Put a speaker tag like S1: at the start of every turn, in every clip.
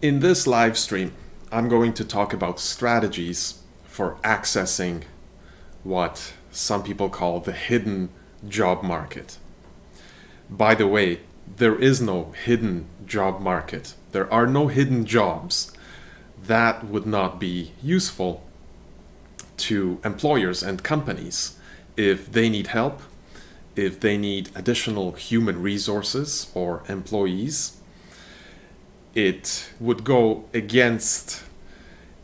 S1: In this live stream, I'm going to talk about strategies for accessing what some people call the hidden job market. By the way, there is no hidden job market. There are no hidden jobs. That would not be useful to employers and companies. If they need help, if they need additional human resources or employees, it would go against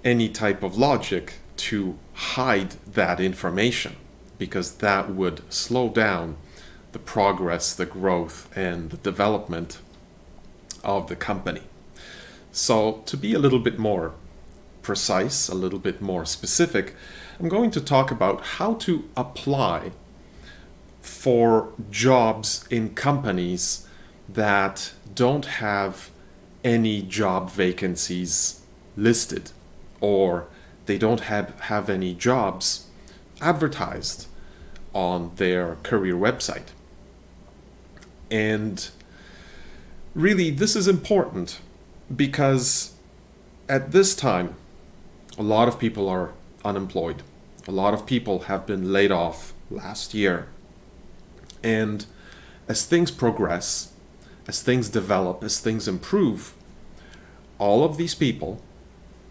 S1: any type of logic to hide that information, because that would slow down the progress, the growth, and the development of the company. So to be a little bit more precise, a little bit more specific, I'm going to talk about how to apply for jobs in companies that don't have any job vacancies listed, or they don't have any jobs advertised on their career website. And really, this is important because at this time, a lot of people are unemployed. A lot of people have been laid off last year. And as things progress, as things develop, as things improve, all of these people,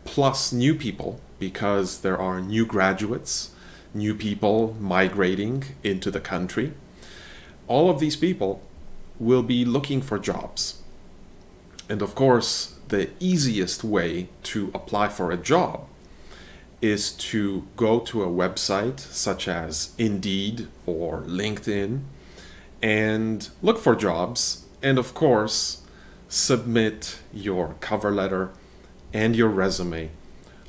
S1: plus new people, because there are new graduates, new people migrating into the country, all of these people will be looking for jobs. And of course, the easiest way to apply for a job is to go to a website such as Indeed or LinkedIn and look for jobs, and of course submit your cover letter and your resume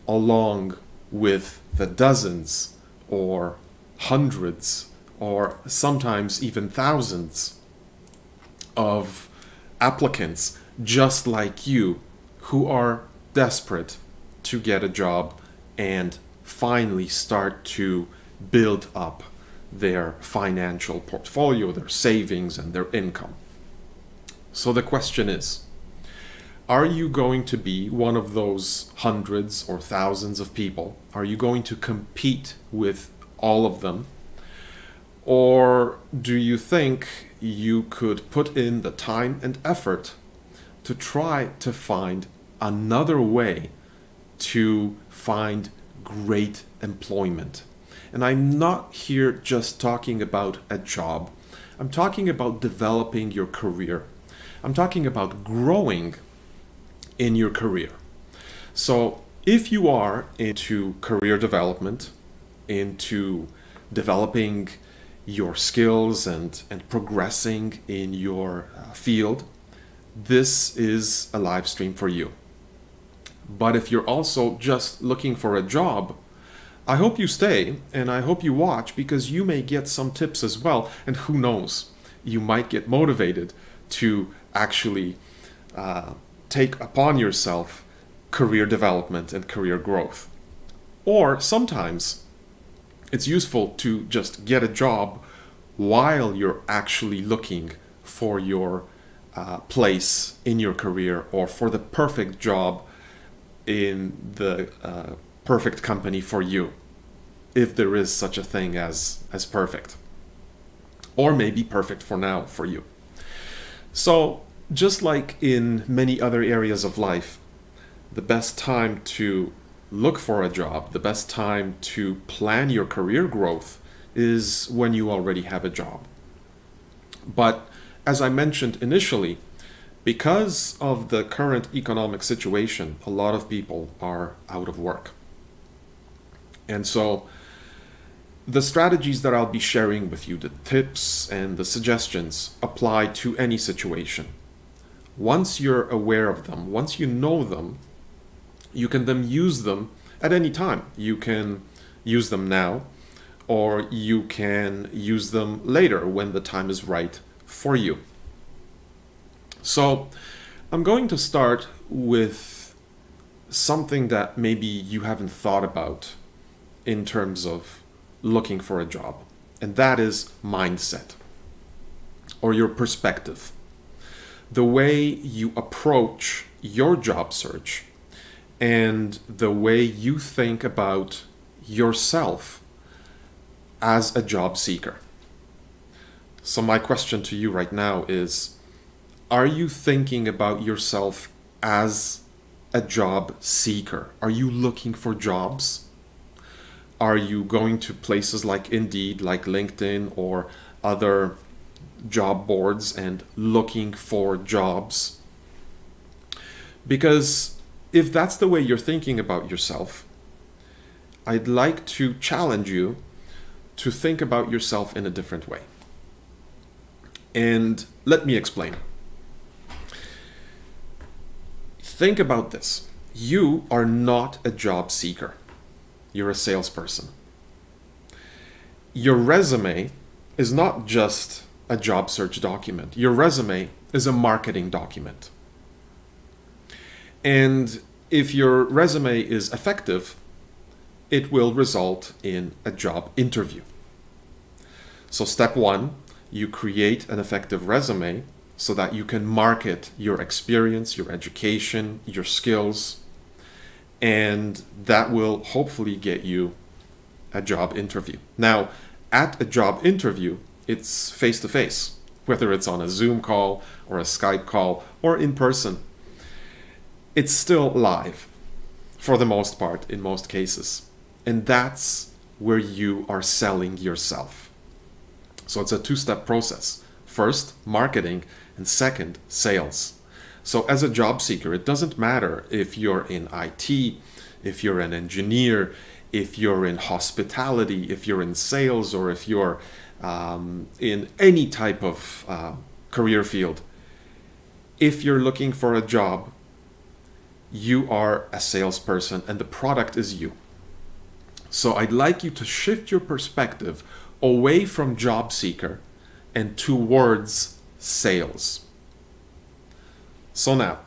S1: along with the dozens or hundreds or sometimes even thousands of applicants just like you who are desperate to get a job and finally start to build up their financial portfolio, their savings, and their income. So the question is, are you going to be one of those hundreds or thousands of people? Are you going to compete with all of them? Or do you think you could put in the time and effort to try to find another way to find great employment? And I'm not here just talking about a job. I'm talking about developing your career. I'm talking about growing in your career. So if you are into career development, into developing your skills and progressing in your field, this is a live stream for you. But if you're also just looking for a job, I hope you stay and I hope you watch, because you may get some tips as well, and who knows, you might get motivated to actually take upon yourself career development and career growth. Or sometimes it's useful to just get a job while you're actually looking for your place in your career, or for the perfect job in the perfect company for you, if there is such a thing as perfect, or maybe perfect for now for you. So just like in many other areas of life, the best time to look for a job, the best time to plan your career growth is when you already have a job. But as I mentioned initially, because of the current economic situation, a lot of people are out of work. And so the strategies that I'll be sharing with you, the tips and the suggestions, apply to any situation. Once you're aware of them, once you know them, you can then use them at any time. You can use them now, or you can use them later when the time is right for you. So I'm going to start with something that maybe you haven't thought about in terms of looking for a job, and that is mindset, or your perspective. The way you approach your job search and the way you think about yourself as a job seeker. So my question to you right now is, are you thinking about yourself as a job seeker? Are you looking for jobs? Are you going to places like Indeed, like LinkedIn, or other job boards and looking for jobs? Because if that's the way you're thinking about yourself, I'd like to challenge you to think about yourself in a different way. And let me explain. Think about this. You are not a job seeker. You're a salesperson. Your resume is not just a job search document. Your resume is a marketing document. And if your resume is effective, it will result in a job interview. So step one, you create an effective resume so that you can market your experience, your education, your skills, and that will hopefully get you a job interview. Now, at a job interview, it's face-to-face, whether it's on a Zoom call or a Skype call or in person. It's still live for the most part, in most cases. And that's where you are selling yourself. So it's a two-step process. First, marketing, and second, sales. So as a job seeker, it doesn't matter if you're in IT, if you're an engineer, if you're in hospitality, if you're in sales, or if you're in any type of career field. If you're looking for a job, you are a salesperson and the product is you. So I'd like you to shift your perspective away from job seeker and towards sales. So now,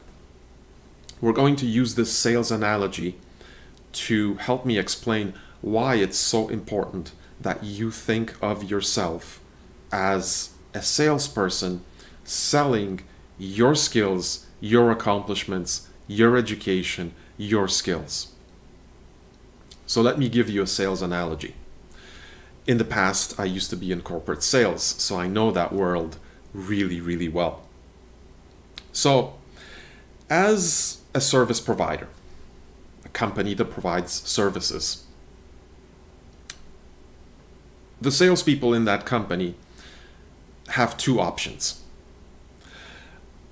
S1: we're going to use this sales analogy to help me explain why it's so important that you think of yourself as a salesperson selling your skills, your accomplishments, your education, your skills. So let me give you a sales analogy. In the past, I used to be in corporate sales, so I know that world really, really well. So, as a service provider, a company that provides services, the salespeople in that company have two options.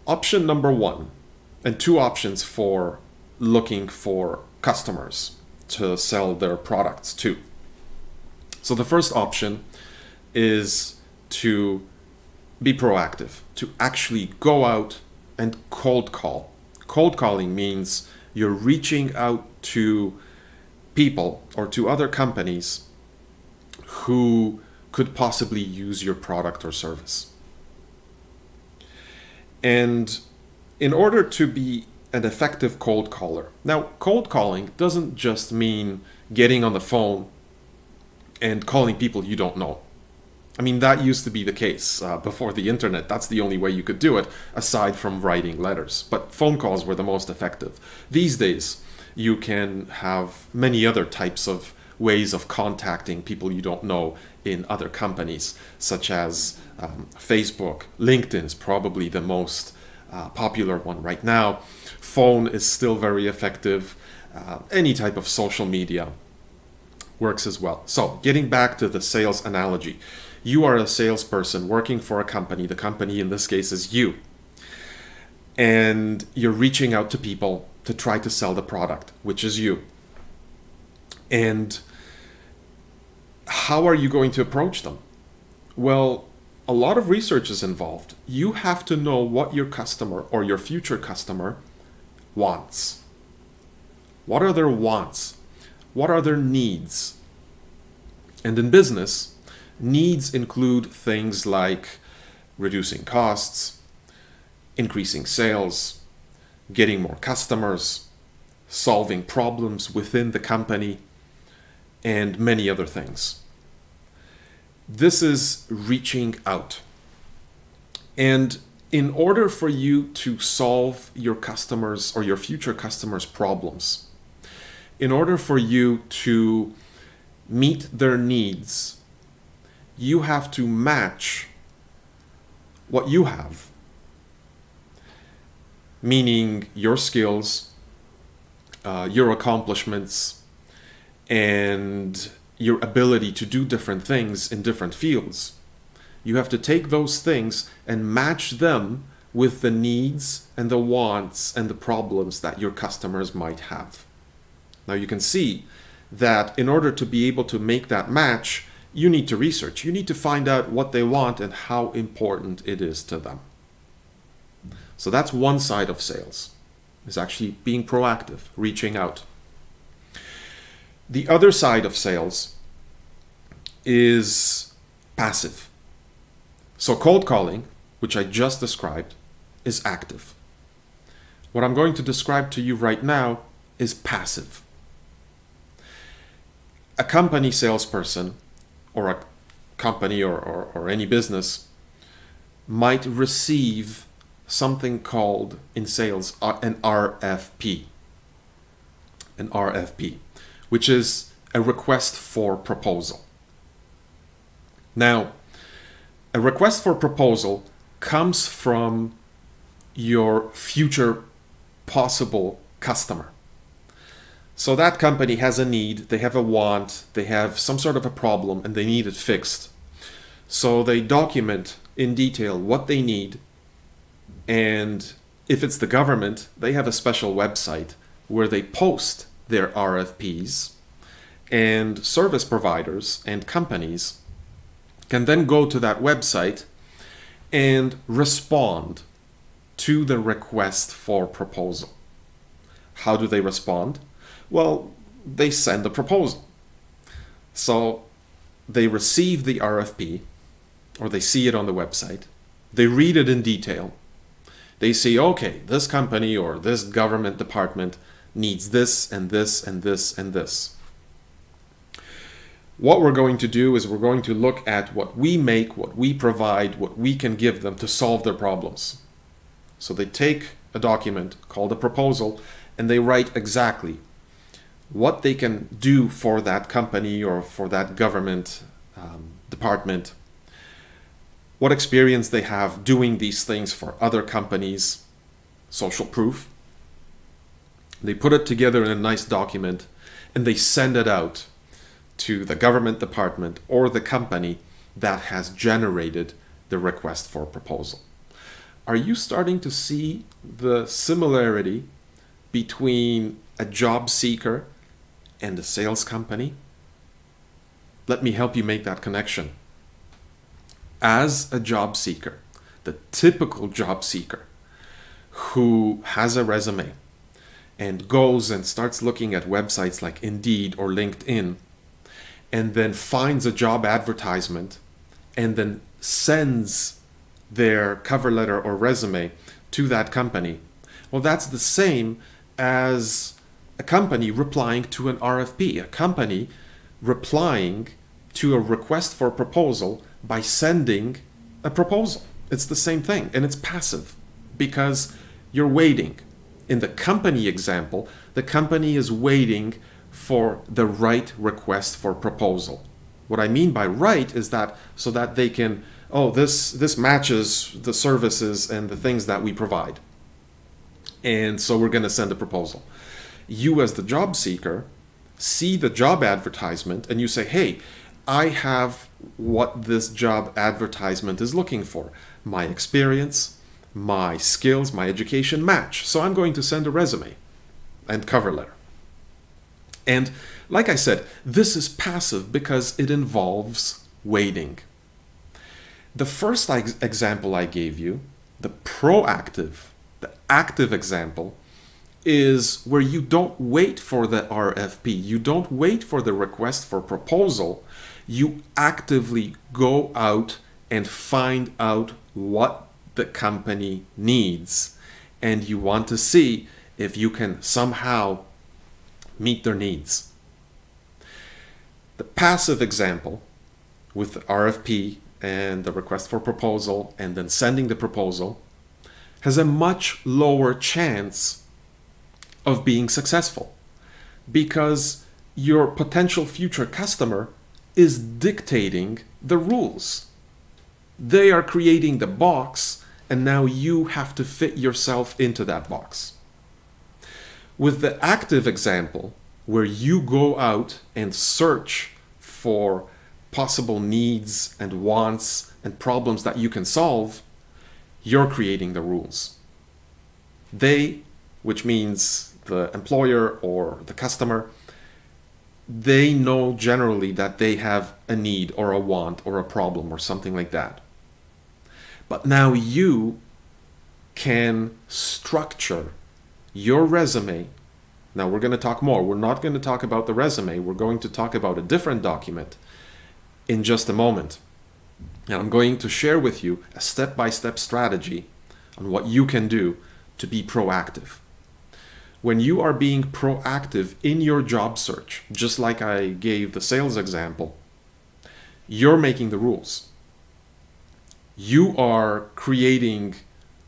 S1: Option number one, and two options for looking for customers to sell their products to. So the first option is to be proactive, to actually go out and cold call. Cold calling means you're reaching out to people or to other companies who could possibly use your product or service. And in order to be an effective cold caller, now cold calling doesn't just mean getting on the phone and calling people you don't know. I mean, that used to be the case before the internet. That's the only way you could do it, aside from writing letters. But phone calls were the most effective. These days, you can have many other types of ways of contacting people you don't know in other companies, such as Facebook. LinkedIn is probably the most popular one right now. Phone is still very effective. Any type of social media works as well. So getting back to the sales analogy, you are a salesperson working for a company. The company in this case is you. And you're reaching out to people to try to sell the product, which is you. And how are you going to approach them? Well, a lot of research is involved. You have to know what your customer or your future customer wants. What are their wants? What are their needs? And in business, needs include things like reducing costs, increasing sales, getting more customers, solving problems within the company, and many other things. This is reaching out. And In order for you to solve your customers or your future customers' problems, in order for you to meet their needs, you have to match what you have, meaning your skills, your accomplishments, and your ability to do different things in different fields. You have to take those things and match them with the needs and the wants and the problems that your customers might have. Now you can see that in order to be able to make that match, you need to research. You need to find out what they want and how important it is to them. So that's one side of sales, is actually being proactive, reaching out. The other side of sales is passive. So cold calling, which I just described, is active. What I'm going to describe to you right now is passive. A company salesperson or a company or any business might receive something called in sales an RFP. An RFP, which is a request for proposal. Now, a request for proposal comes from your future possible customer. So that company has a need, they have a want, they have some sort of a problem and they need it fixed. So they document in detail what they need, and if it's the government, they have a special website where they post their RFPs, and service providers and companies can then go to that website and respond to the request for proposal. How do they respond? Well, they send a proposal. So they receive the RFP, or they see it on the website, they read it in detail, they see, okay, this company or this government department needs this and this and this and this. What we're going to do is we're going to look at what we make, what we provide, what we can give them to solve their problems. So they take a document called a proposal and they write exactly what they can do for that company or for that government department, what experience they have doing these things for other companies, social proof. They put it together in a nice document and they send it out to the government department or the company that has generated the request for proposal. Are you starting to see the similarity between a job seeker and a sales company? Let me help you make that connection. As a job seeker, the typical job seeker who has a resume and goes and starts looking at websites like Indeed or LinkedIn, and then finds a job advertisement and then sends their cover letter or resume to that company. Well, that's the same as a company replying to an RFP, a company replying to a request for a proposal by sending a proposal. It's the same thing, and it's passive because you're waiting. In the company example, the company is waiting for the right request for proposal. What I mean by right is that so that they can, oh, this matches the services and the things that we provide. And so we're going to send a proposal. You as the job seeker see the job advertisement and you say, hey, I have what this job advertisement is looking for. My experience, my skills, my education match. So I'm going to send a resume and cover letter. And like I said, this is passive because it involves waiting. The first example I gave you, the proactive, the active example, is where you don't wait for the RFP. You don't wait for the request for proposal. You actively go out and find out what the company needs. And you want to see if you can somehow meet their needs. The passive example with the RFP and the request for proposal and then sending the proposal has a much lower chance of being successful, because your potential future customer is dictating the rules. They are creating the box, and now you have to fit yourself into that box. With the active example, where you go out and search for possible needs and wants and problems that you can solve, you're creating the rules. They, which means the employer or the customer, they know generally that they have a need or a want or a problem or something like that. But now you can structure your resume. Now we're going to talk more. We're not going to talk about the resume. We're going to talk about a different document in just a moment. And I'm going to share with you a step-by-step strategy on what you can do to be proactive. When you are being proactive in your job search, just like I gave the sales example, you're making the rules. You are creating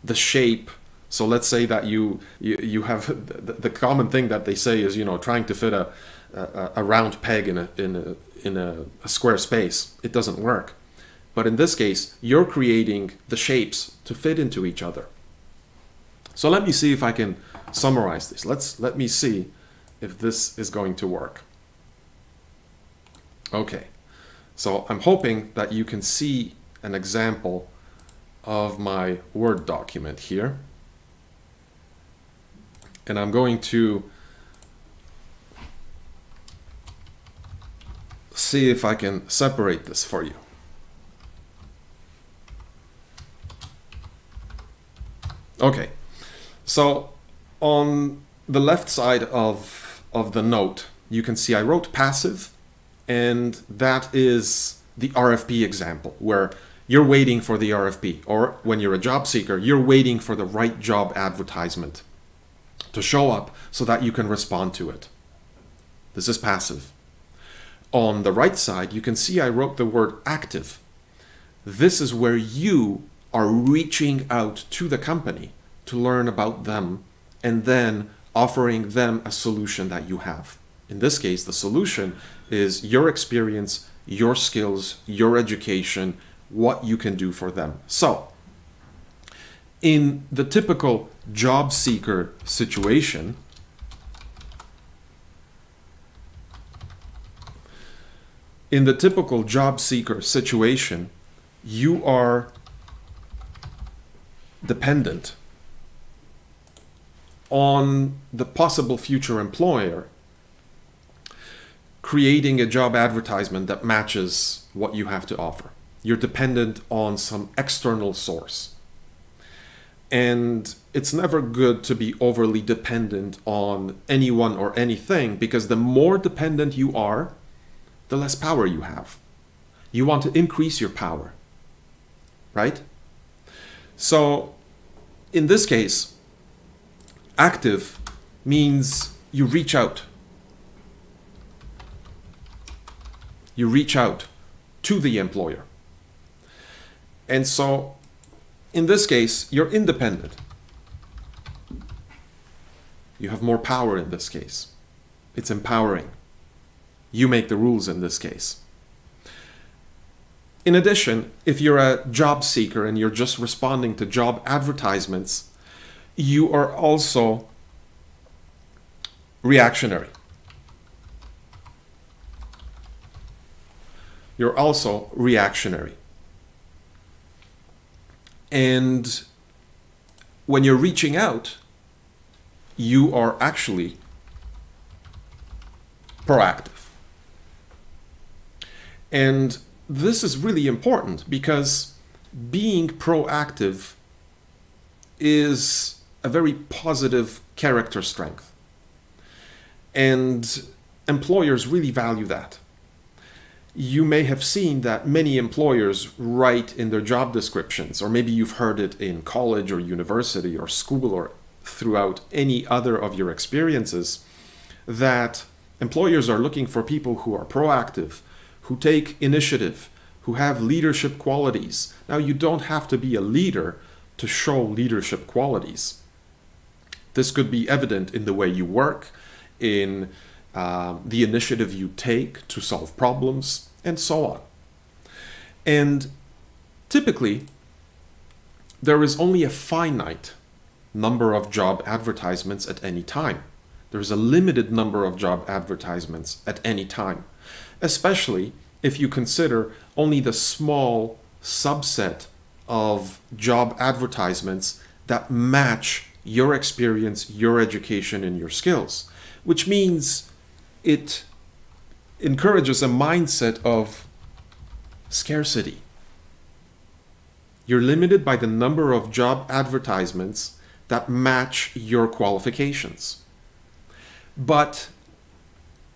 S1: the shape. So let's say that you have the common thing that they say is, trying to fit a round peg in a square space. It doesn't work. But in this case, you're creating the shapes to fit into each other. So let me see if I can summarize this. Let me see if this is going to work. Okay, so I'm hoping that you can see an example of my Word document here. And I'm going to see if I can separate this for you. Okay, so on the left side of the note, you can see I wrote passive, and that is the RFP example, where you're waiting for the RFP, or when you're a job seeker, you're waiting for the right job advertisement to show up so that you can respond to it. This is passive. On the right side, you can see I wrote the word active. This is where you are reaching out to the company to learn about them and then offering them a solution that you have. In this case, the solution is your experience, your skills, your education, what you can do for them. So, in the typical job seeker situation, you are dependent on the possible future employer creating a job advertisement that matches what you have to offer. You're dependent on some external source. And it's never good to be overly dependent on anyone or anything, because the more dependent you are, the less power you have. You want to increase your power, right? So in this case, active means you reach out. You reach out to the employer. And so in this case, you're independent. You have more power in this case. It's empowering. You make the rules in this case. In addition, if you're a job seeker and you're just responding to job advertisements, you are also reactionary. You're also reactionary. And when you're reaching out, you are actually proactive. And this is really important, because being proactive is a very positive character strength. And employers really value that. You may have seen that many employers write in their job descriptions, or maybe you've heard it in college or university or school or throughout any other of your experiences, that employers are looking for people who are proactive, who take initiative, who have leadership qualities. Now, you don't have to be a leader, to show leadership qualities. This could be evident in the way you work, in the initiative you take to solve problems, and so on. And typically, there is only a finite number of job advertisements at any time. There's a limited number of job advertisements at any time, especially if you consider only the small subset of job advertisements that match your experience, your education, and your skills, which means it encourages a mindset of scarcity. You're limited by the number of job advertisements that match your qualifications. But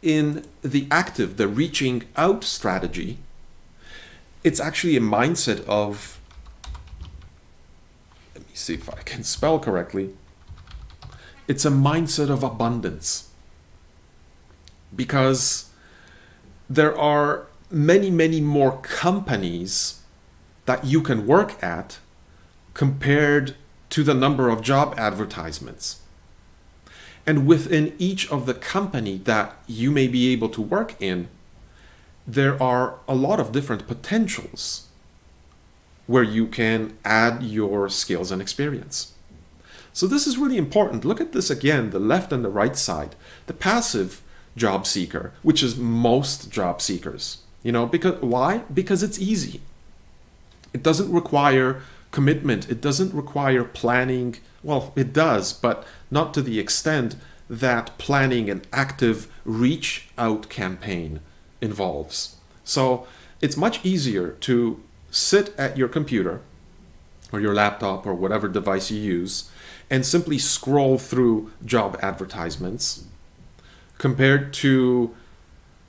S1: in the active, the reaching out strategy, it's actually a mindset of, let me see if I can spell correctly, it's a mindset of abundance. Because there are many, many more companies that you can work at compared to the number of job advertisements. And within each of the company that you may be able to work in, there are a lot of different potentials where you can add your skills and experience. So this is really important. Look at this again, the left and the right side. The passive job seeker, which is most job seekers. Because why? Because it's easy. It doesn't require commitment. It doesn't require planning. Well, it does, but not to the extent that planning an active reach out campaign involves. So it's much easier to sit at your computer or your laptop or whatever device you use and simply scroll through job advertisements compared to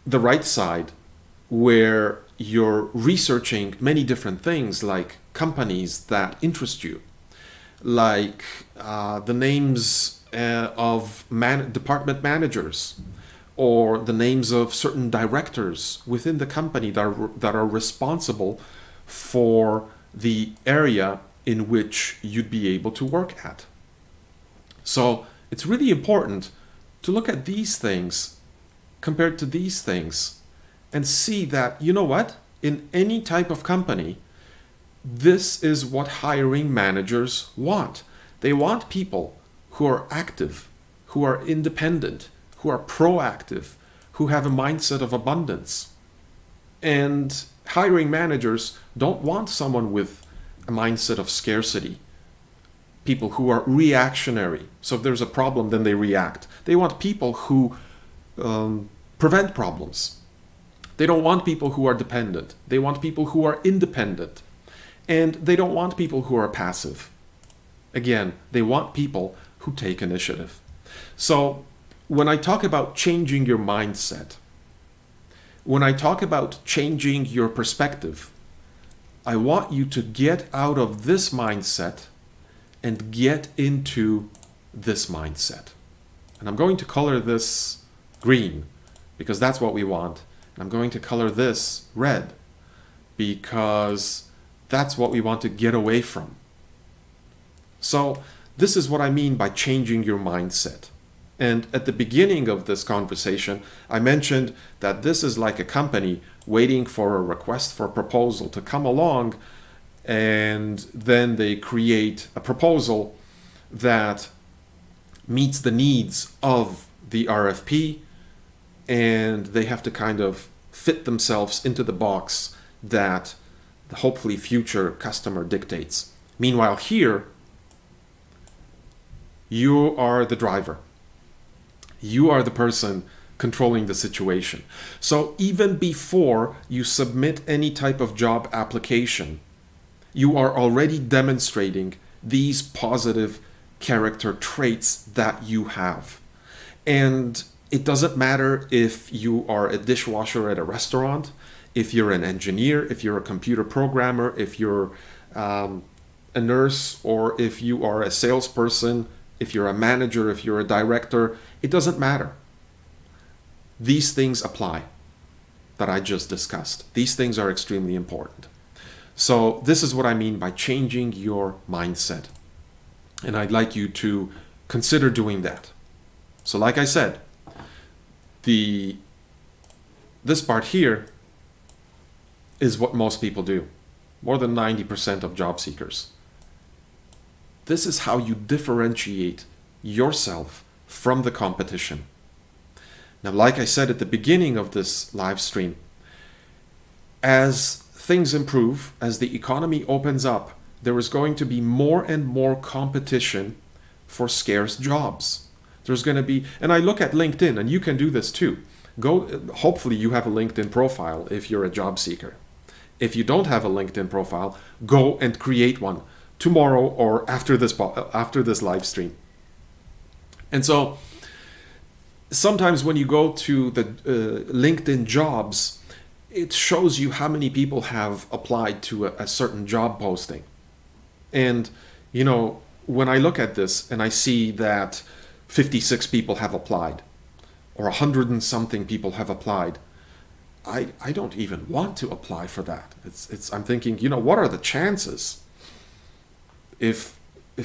S1: the right side, where you're researching many different things like companies that interest you, like the names of department managers, or the names of certain directors within the company that are responsible for the area in which you'd be able to work at. So it's really important to look at these things compared to these things and see that, you know what, in any type of company, this is what hiring managers want. They want people who are active, who are independent, who are proactive, who have a mindset of abundance. And hiring managers don't want someone with a mindset of scarcity. People who are reactionary. So if there's a problem, then they react. They want people who prevent problems. They don't want people who are dependent. They want people who are independent. And they don't want people who are passive. Again, they want people who take initiative. So when I talk about changing your mindset, when I talk about changing your perspective, I want you to get out of this mindset and get into this mindset. And I'm going to color this green because that's what we want. And I'm going to color this red because that's what we want to get away from. So this is what I mean by changing your mindset. And at the beginning of this conversation, I mentioned that this is like a company waiting for a request for a proposal to come along, and then they create a proposal that meets the needs of the RFP, and they have to kind of fit themselves into the box that the hopefully future customer dictates. Meanwhile, here, you are the driver. You are the person controlling the situation. So even before you submit any type of job application, you are already demonstrating these positive character traits that you have. And it doesn't matter if you are a dishwasher at a restaurant, if you're an engineer, if you're a computer programmer, if you're a nurse, or if you are a salesperson, if you're a manager, if you're a director, it doesn't matter. These things apply that I just discussed. These things are extremely important. So this is what I mean by changing your mindset. And I'd like you to consider doing that. So like I said, this part here is what most people do. More than 90% of job seekers. This is how you differentiate yourself from the competition. Now, like I said at the beginning of this live stream, as things improve, as the economy opens up, there is going to be more and more competition for scarce jobs. There's going to be, and I look at LinkedIn, and you can do this too. Hopefully you have a LinkedIn profile if you're a job seeker. If you don't have a LinkedIn profile, go and create one tomorrow or after this live stream. And so sometimes when you go to the LinkedIn jobs, it shows you how many people have applied to a certain job posting. And, you know, when I look at this and I see that 56 people have applied, or 100 and something people have applied, I don't even want to apply for that. I'm thinking, you know, what are the chances? If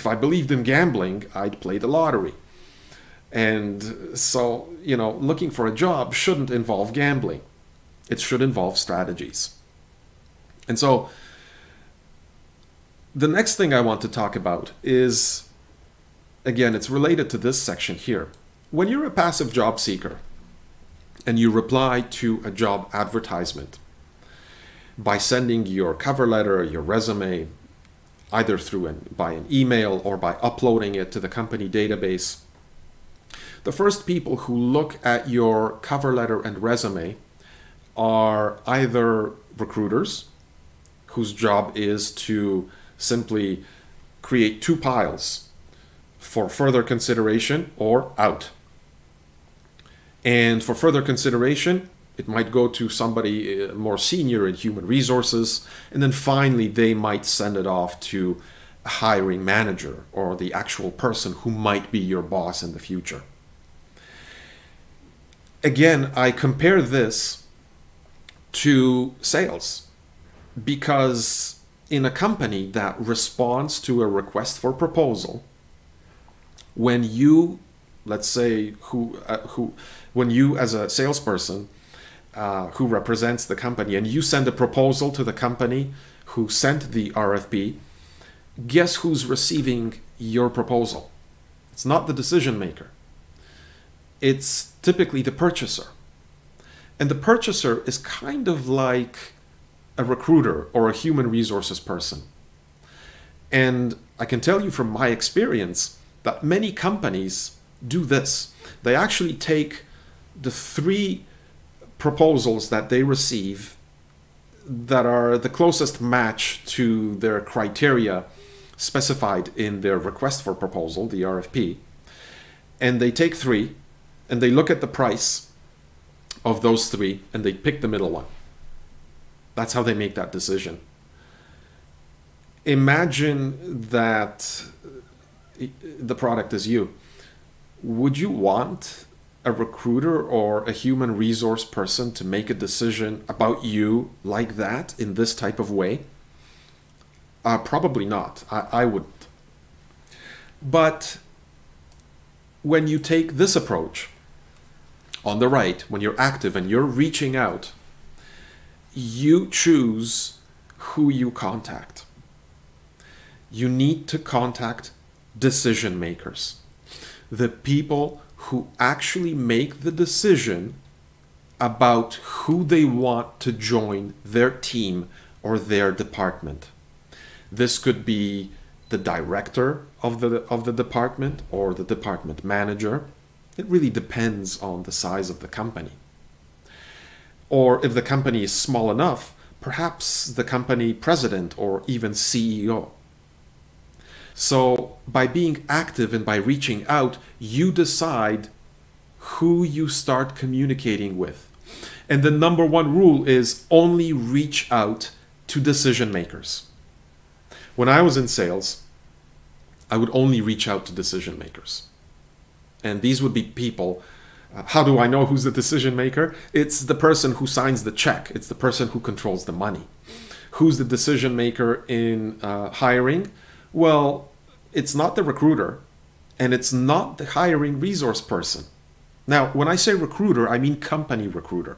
S1: I believed in gambling, I'd play the lottery. And so, you know, looking for a job shouldn't involve gambling. It should involve strategies. And so the next thing I want to talk about is, again, it's related to this section here. When you're a passive job seeker and you reply to a job advertisement by sending your cover letter, your resume, either by an email or by uploading it to the company database, the first people who look at your cover letter and resume are either recruiters whose job is to simply create two piles for further consideration or out. And for further consideration, it might go to somebody more senior in human resources, and then finally they might send it off to a hiring manager or the actual person who might be your boss in the future. Again, I compare this to sales, because in a company that responds to a request for proposal, when you, let's say, when you as a salesperson who represents the company, and you send a proposal to the company who sent the RFP, guess who's receiving your proposal? It's not the decision maker. It's typically the purchaser. And the purchaser is kind of like a recruiter or a human resources person. And I can tell you from my experience that many companies do this. They actually take the 3 proposals that they receive that are the closest match to their criteria specified in their request for proposal, the RFP, and they take 3 and they look at the price of those 3 and they pick the middle one. That's how they make that decision. Imagine that the product is you. Would you want a recruiter or a human resource person to make a decision about you like that, in this type of way? Probably not. I wouldn't. But when you take this approach on the right, when you're active and you're reaching out, you choose who you contact. You need to contact decision makers, the people who actually make the decision about who they want to join their team or their department. This could be the director of the department or the department manager. It really depends on the size of the company. Or if the company is small enough, perhaps the company president or even CEO. So by being active and by reaching out, you decide who you start communicating with. And the number 1 rule is only reach out to decision makers. When I was in sales, I would only reach out to decision makers. And these would be people. How do I know who's the decision maker? It's the person who signs the check. It's the person who controls the money. Who's the decision maker in hiring? Well, it's not the recruiter, and it's not the hiring resource person. Now, when I say recruiter, I mean company recruiter,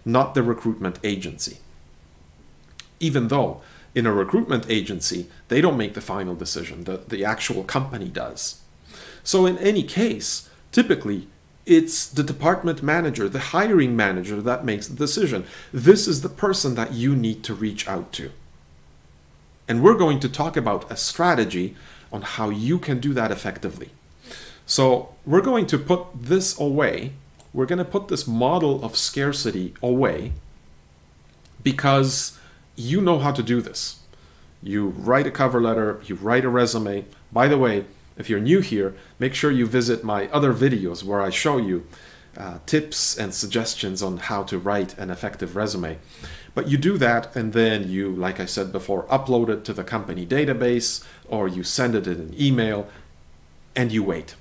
S1: not the recruitment agency. Even though in a recruitment agency, they don't make the final decision, the actual company does. So in any case, typically, it's the department manager, the hiring manager that makes the decision. This is the person that you need to reach out to. And we're going to talk about a strategy on how you can do that effectively. So we're going to put this away. We're going to put this model of scarcity away because you know how to do this. You write a cover letter, you write a resume. By the way, if you're new here, make sure you visit my other videos where I show you tips and suggestions on how to write an effective resume. But you do that, and then you, like I said before, upload it to the company database, or you send it in an email, and you wait.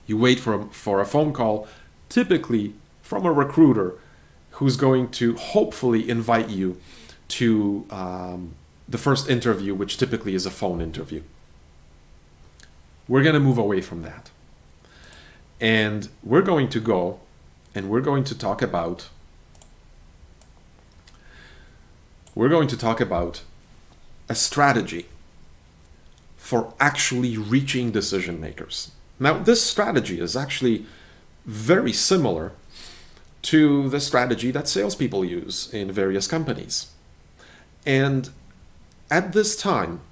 S1: You wait for a phone call, typically from a recruiter who's going to hopefully invite you to the first interview, which typically is a phone interview. We're going to move away from that. And we're going to go and we're going to talk about a strategy for actually reaching decision makers. Now, this strategy is actually very similar to the strategy that salespeople use in various companies. And at this time,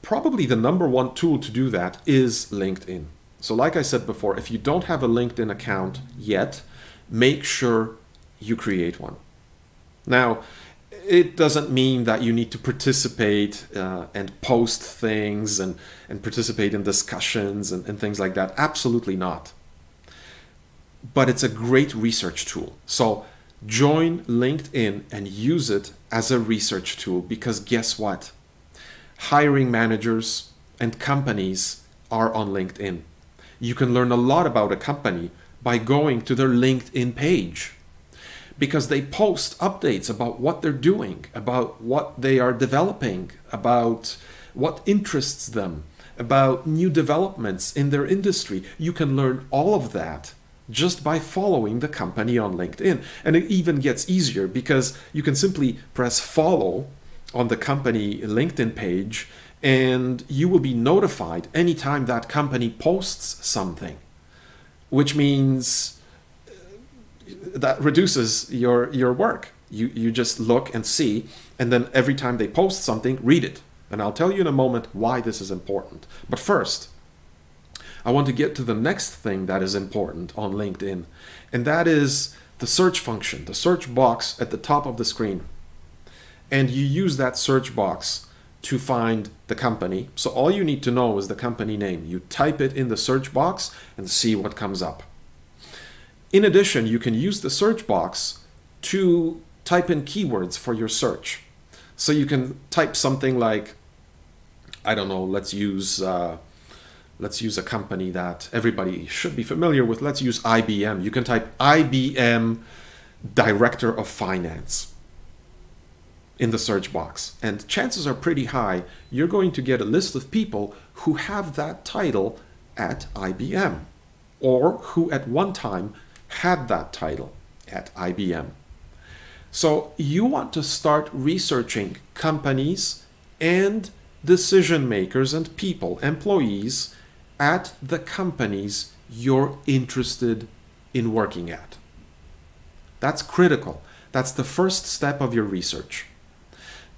S1: probably the number one tool to do that is LinkedIn. So like I said before, if you don't have a LinkedIn account yet, make sure you create one. Now, it doesn't mean that you need to participate and post things and participate in discussions and things like that. Absolutely not. But it's a great research tool. So join LinkedIn and use it as a research tool, because guess what? Hiring managers and companies are on LinkedIn. You can learn a lot about a company by going to their LinkedIn page, because they post updates about what they're doing, about what they are developing, about what interests them, about new developments in their industry. You can learn all of that just by following the company on LinkedIn. And it even gets easier because you can simply press follow on the company LinkedIn page and you will be notified anytime that company posts something, which means that reduces your work. You just look and see, and then every time they post something, read it. And I'll tell you in a moment why this is important. But first, I want to get to the next thing that is important on LinkedIn, and that is the search function, the search box at the top of the screen. And you use that search box to find the company. So all you need to know is the company name. You type it in the search box and see what comes up. In addition, you can use the search box to type in keywords for your search. So you can type something like, I don't know, let's use a company that everybody should be familiar with. Let's use IBM. You can type IBM Director of Finance in the search box. And chances are pretty high you're going to get a list of people who have that title at IBM, or who at one time had that title at IBM. So you want to start researching companies and decision makers and people, employees, at the companies you're interested in working at. That's critical. That's the first step of your research.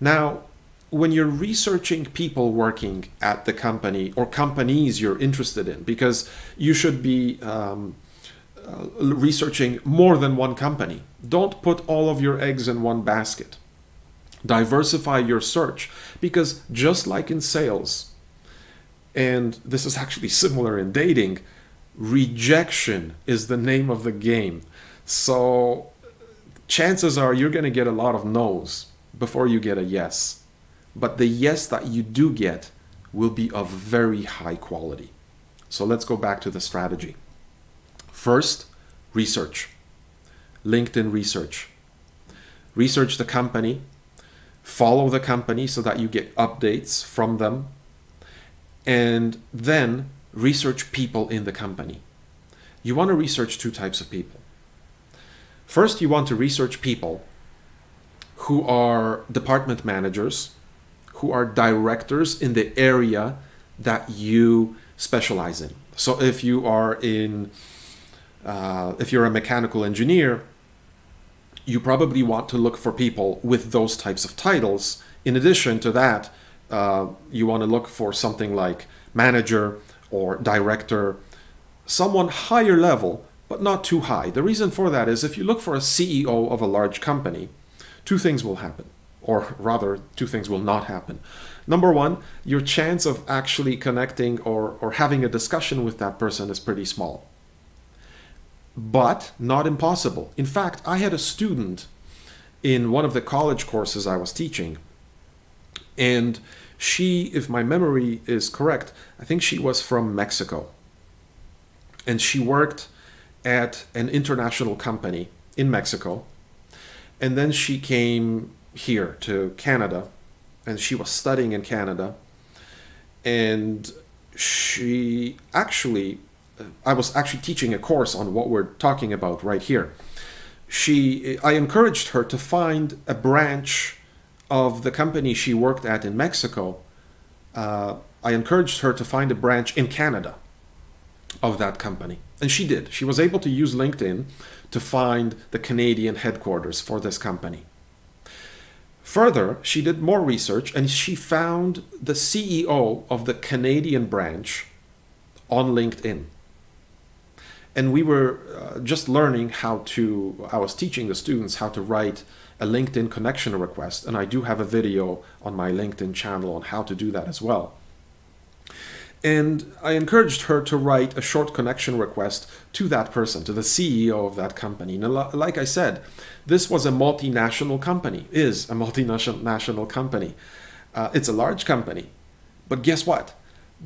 S1: Now, when you're researching people working at the company or companies you're interested in, because you should be researching more than one company. Don't put all of your eggs in one basket. Diversify your search, because just like in sales, and this is actually similar in dating, rejection is the name of the game. So chances are you're going to get a lot of no's before you get a yes. But the yes that you do get will be of very high quality. So let's go back to the strategy. First, research. LinkedIn research. Research the company follow the company so that you get updates from them, and then research people in the company. You want to research two types of people. First, you want to research people who are department managers, who are directors in the area that you specialize in. So if you are if you're a mechanical engineer, you probably want to look for people with those types of titles. In addition to that, you want to look for something like manager or director, someone higher level, but not too high. The reason for that is if you look for a CEO of a large company, two things will happen, or rather, two things will not happen. Number one, your chance of actually connecting or having a discussion with that person is pretty small, but not impossible. In fact, I had a student in one of the college courses I was teaching, and she, if my memory is correct, I think she was from Mexico, and she worked at an international company in Mexico, and then she came here to Canada, and she was studying in Canada, and she actually, I was actually teaching a course on what we're talking about right here. I encouraged her to find a branch of the company she worked at in Mexico. I encouraged her to find a branch in Canada of that company. And she did. She was able to use LinkedIn to find the Canadian headquarters for this company. Further, she did more research and she found the CEO of the Canadian branch on LinkedIn. And we were just learning how to, I was teaching the students how to write a LinkedIn connection request. And I do have a video on my LinkedIn channel on how to do that as well. And I encouraged her to write a short connection request to that person, to the CEO of that company. Now, like I said, this was a multinational company, is a multinational company. It's a large company. But guess what?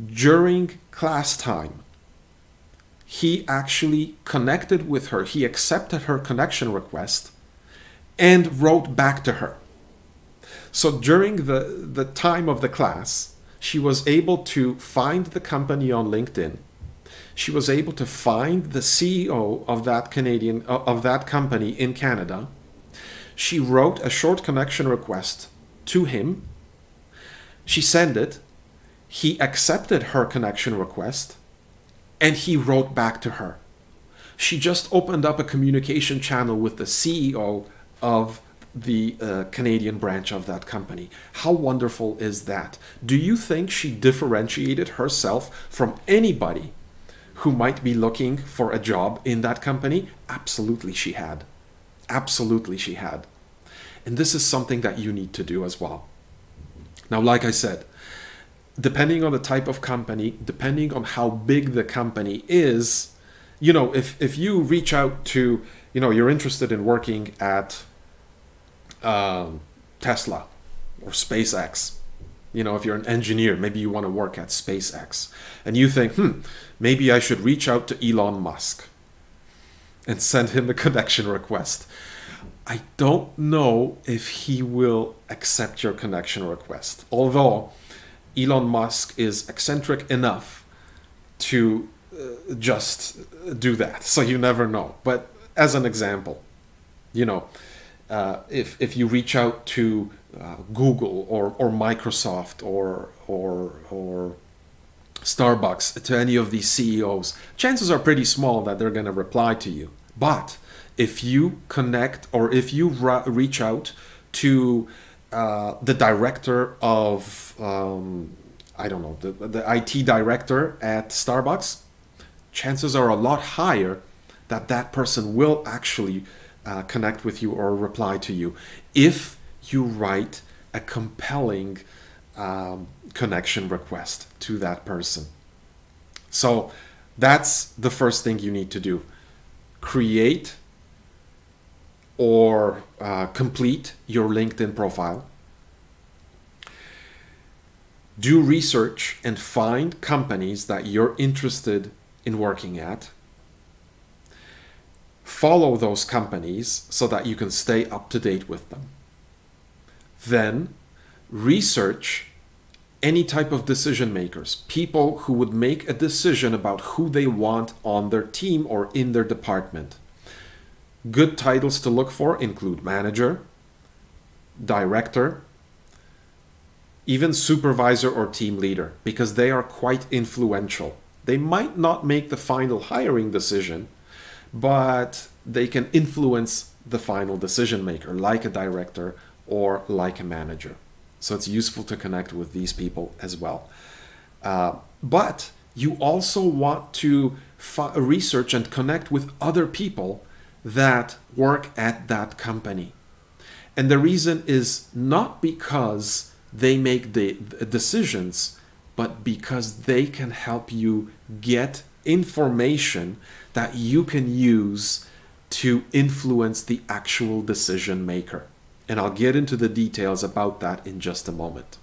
S1: During class time, he actually connected with her. He accepted her connection request and wrote back to her. So during the time of the class, she was able to find the company on LinkedIn. She was able to find the CEO of that company in Canada. She wrote a short connection request to him. She sent it. He accepted her connection request, and he wrote back to her. She just opened up a communication channel with the CEO of the Canadian branch of that company. How wonderful is that? Do you think she differentiated herself from anybody who might be looking for a job in that company? Absolutely she had. Absolutely she had. And this is something that you need to do as well. Now, like I said, depending on the type of company, depending on how big the company is, you know, if you reach out to, you know, you're interested in working at Tesla or SpaceX, you know, if you're an engineer, maybe you want to work at SpaceX, and you think, maybe I should reach out to Elon Musk and send him a connection request. I don't know if he will accept your connection request, although Elon Musk is eccentric enough to just do that. So you never know. But as an example, you know, if you reach out to Google or Microsoft or Starbucks, to any of these CEOs, chances are pretty small that they're going to reply to you. But if you connect, or if you reach out to the director of, I don't know, the IT director at Starbucks, chances are a lot higher that that person will actually connect with you or reply to you if you write a compelling connection request to that person. So that's the first thing you need to do. Create or complete your LinkedIn profile. Do research and find companies that you're interested in working at. Follow those companies so that you can stay up to date with them. Then research any type of decision makers, people who would make a decision about who they want on their team or in their department. Good titles to look for include manager, director, even supervisor or team leader, because they are quite influential. They might not make the final hiring decision, but they can influence the final decision maker, like a director or like a manager. So it's useful to connect with these people as well. But you also want to research and connect with other people that work at that company. And the reason is not because they make the decisions, but because they can help you get information that you can use to influence the actual decision maker. And I'll get into the details about that in just a moment.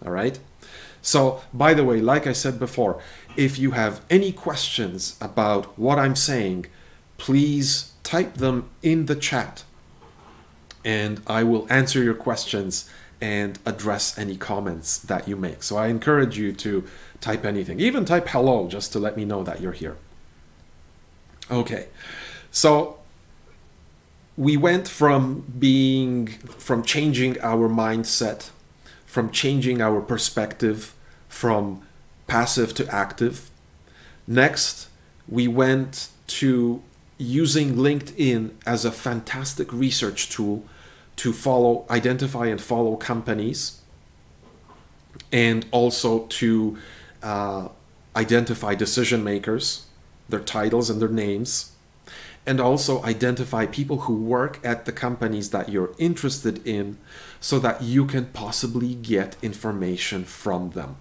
S1: All right? So, by the way, like I said before, if you have any questions about what I'm saying, please type them in the chat and I will answer your questions and address any comments that you make. So I encourage you to type anything, even type hello, just to let me know that you're here. Okay, so we went from changing our mindset, from changing our perspective, from passive to active. Next, we went to using LinkedIn as a fantastic research tool to identify and follow companies, and also to identify decision makers, their titles and their names, and also identify people who work at the companies that you're interested in so that you can possibly get information from them.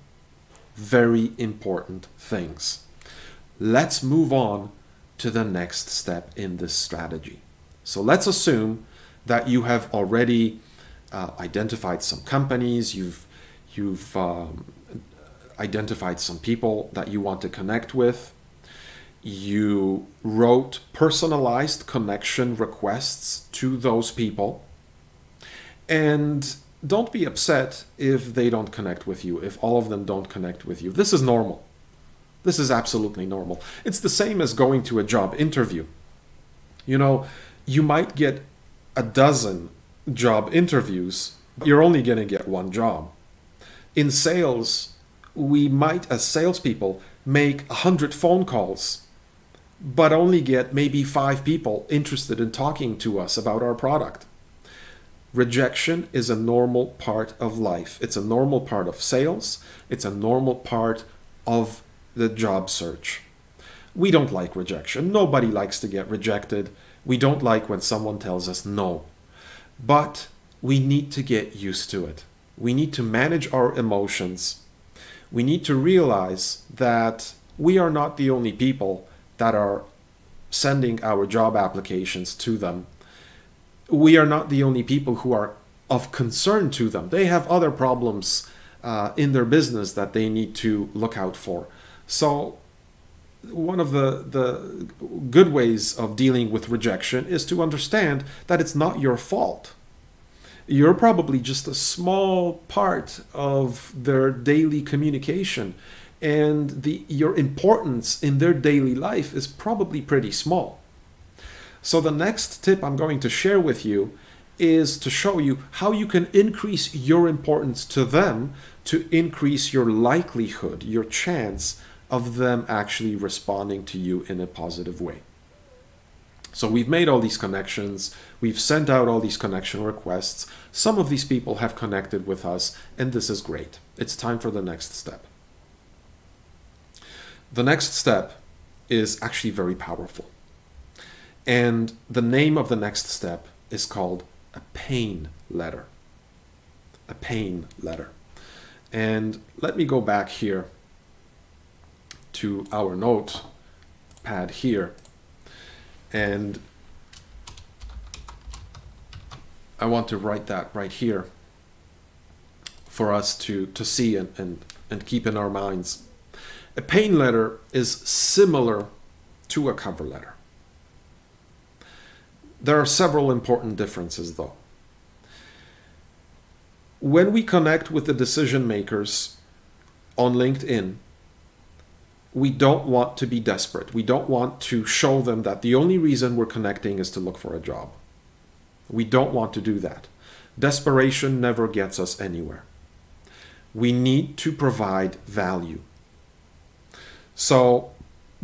S1: Very important things. Let's move on to the next step in this strategy. So let's assume that you have already identified some companies, you've identified some people that you want to connect with. You wrote personalized connection requests to those people. And don't be upset if they don't connect with you, if all of them don't connect with you. This is normal. This is absolutely normal. It's the same as going to a job interview. You know, you might get a dozen job interviews. You're only going to get one job. In sales, we might, as salespeople, make 100 phone calls, but only get maybe 5 people interested in talking to us about our product. Rejection is a normal part of life. It's a normal part of sales. It's a normal part of the job search. We don't like rejection. Nobody likes to get rejected. We don't like when someone tells us no. But we need to get used to it. We need to manage our emotions. We need to realize that we are not the only people that are sending our job applications to them. We are not the only people who are of concern to them. They have other problems in their business that they need to look out for. So one of the good ways of dealing with rejection is to understand that it's not your fault. You're probably just a small part of their daily communication, and your importance in their daily life is probably pretty small. So the next tip I'm going to share with you is to show you how you can increase your importance to them to increase your likelihood, your chance of them actually responding to you in a positive way. So we've made all these connections, we've sent out all these connection requests, some of these people have connected with us, and this is great. It's time for the next step. The next step is actually very powerful. And the name of the next step is called a pain letter. A pain letter. And let me go back here to our notepad here. And I want to write that right here for us to see and keep in our minds. A pain letter is similar to a cover letter. There are several important differences though. when we connect with the decision makers on LinkedIn, we don't want to be desperate. We don't want to show them that the only reason we're connecting is to look for a job. We don't want to do that. Desperation never gets us anywhere. We need to provide value. So,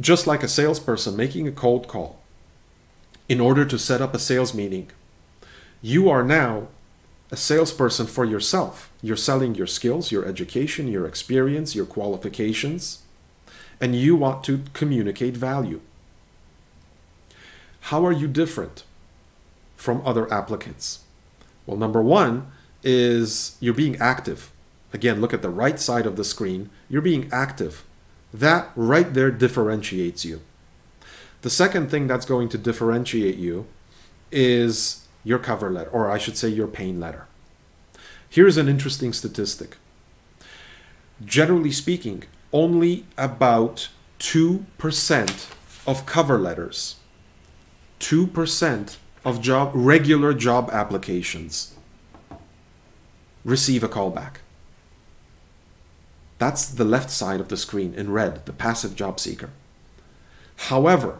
S1: just like a salesperson making a cold call, in order to set up a sales meeting, you are now a salesperson for yourself. You're selling your skills, your education, your experience, your qualifications, and you want to communicate value. How are you different from other applicants? Well, number one is you're being active. Again, look at the right side of the screen. You're being active. That right there differentiates you. The second thing that's going to differentiate you is your cover letter, or I should say your pain letter. Here's an interesting statistic. Generally speaking, only about 2% of cover letters, 2% of regular job applications receive a callback. That's the left side of the screen in red, the passive job seeker. However,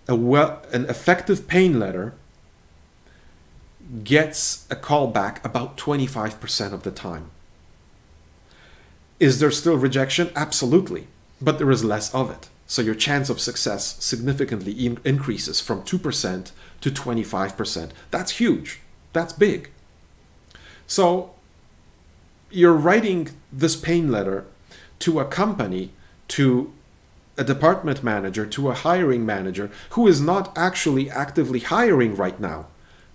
S1: an effective pain letter gets a callback about 25% of the time. Is there still rejection? Absolutely, but there is less of it. So your chance of success significantly increases from 2% to 25%. That's huge. That's big. So you're writing this pain letter to a company, to a department manager, to a hiring manager who is not actually actively hiring right now.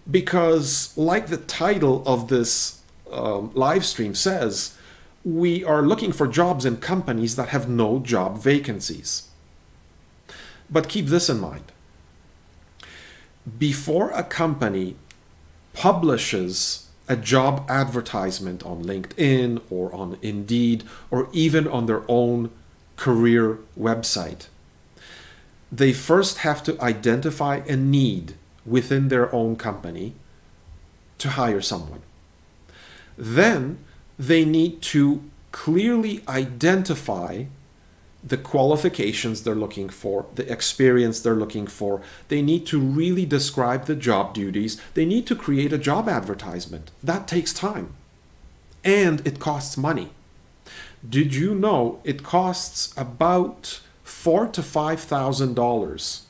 S1: Because like the title of this live stream says, we are looking for jobs in companies that have no job vacancies. But keep this in mind. Before a company publishes a job advertisement on LinkedIn or on Indeed or even on their own career website, they first have to identify a need within their own company to hire someone. Then they need to clearly identify the qualifications they're looking for, the experience they're looking for. They need to really describe the job duties. They need to create a job advertisement. That takes time. And it costs money. Did you know it costs about $4,000 to $5,000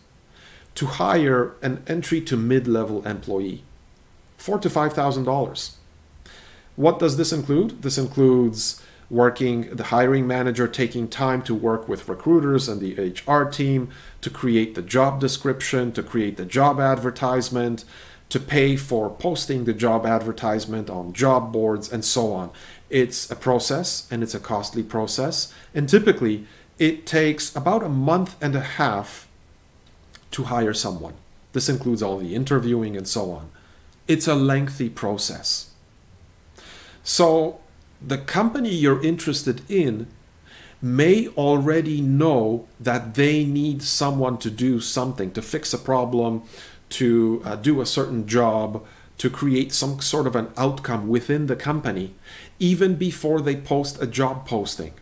S1: to hire an entry to mid-level employee? $4,000 to $5,000. What does this include? This includes the hiring manager taking time to work with recruiters and the HR team to create the job description, to create the job advertisement, to pay for posting the job advertisement on job boards, and so on. It's a process, and it's a costly process, and typically it takes about a month and a half to hire someone. This includes all the interviewing and so on. It's a lengthy process. So the company you're interested in may already know that they need someone to do something, to fix a problem, to do a certain job, to create some sort of an outcome within the company, even before they post a job posting.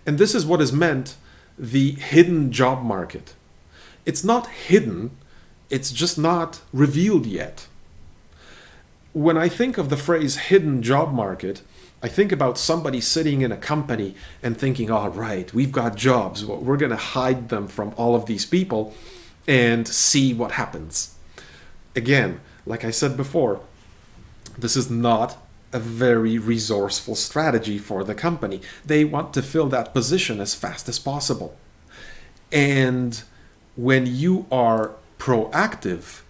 S1: And this is what is meant the hidden job market. It's not hidden, it's just not revealed yet. When I think of the phrase hidden job market, I think about somebody sitting in a company and thinking, all right, we've got jobs. We're going to hide them from all of these people and see what happens. Again, like I said before, this is not a very resourceful strategy for the company. They want to fill that position as fast as possible. And when you are proactive,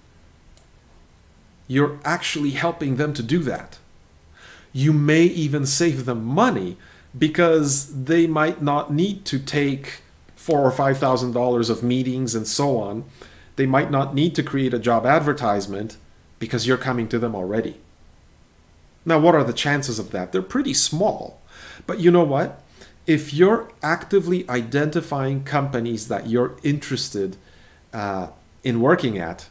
S1: you're actually helping them to do that. You may even save them money because they might not need to take $4,000 or $5,000 of meetings and so on. They might not need to create a job advertisement because you're coming to them already. Now, what are the chances of that? They're pretty small. But you know what? If you're actively identifying companies that you're interested in working at,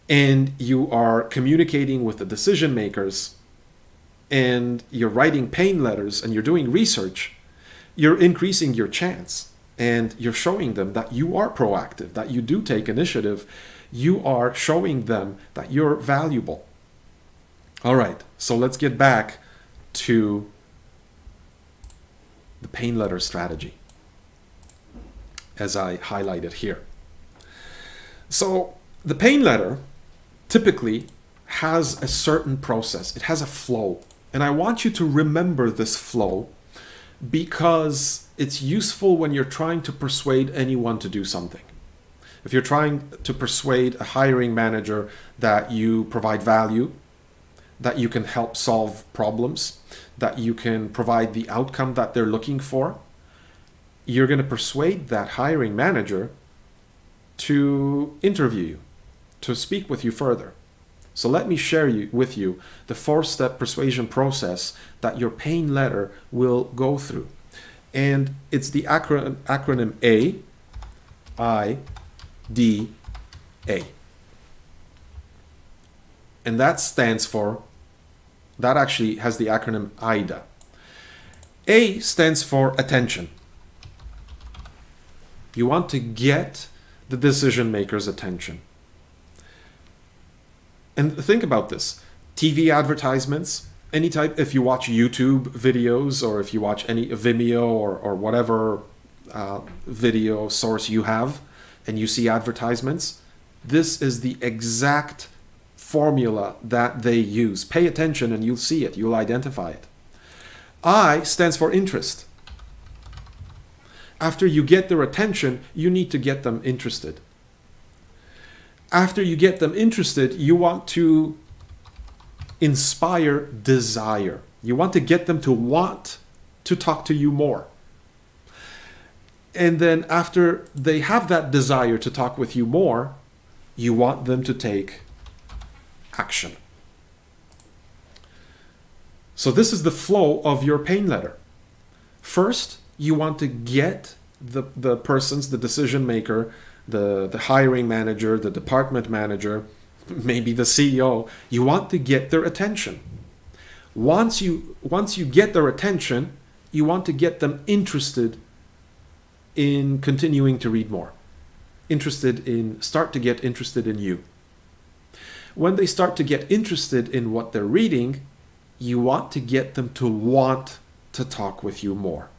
S1: and you are communicating with the decision makers, and you're writing pain letters, and you're doing research, you're increasing your chance, and you're showing them that you are proactive, that you do take initiative. You are showing them that you're valuable. All right, so let's get back to the pain letter strategy, as I highlighted here. So the pain letter typically has a certain process. It has a flow. And I want you to remember this flow because it's useful when you're trying to persuade anyone to do something. If you're trying to persuade a hiring manager that you provide value, that you can help solve problems, that you can provide the outcome that they're looking for, you're going to persuade that hiring manager to interview you, to speak with you further. So let me share with you the 4-step persuasion process that your pain letter will go through. And it's the acronym AIDA. And that stands for, that actually has the acronym AIDA. A stands for attention. You want to get the decision maker's attention. And think about this. TV advertisements, any type, if you watch YouTube videos or if you watch any Vimeo or whatever video source you have and you see advertisements, this is the exact formula that they use. Pay attention and you'll see it. You'll identify it. I stands for interest. After you get their attention, you need to get them interested. After you get them interested, you want to inspire desire. You want to get them to want to talk to you more. And then after they have that desire to talk with you more, you want them to take action. So this is the flow of your pain letter. First, you want to get the person's, the decision maker, the hiring manager, the department manager, maybe the CEO, you want to get their attention. Once you get their attention, you want to get them interested in continuing to read more. Start to get interested in you. When they start to get interested in what they're reading, you want to get them to want to talk with you more.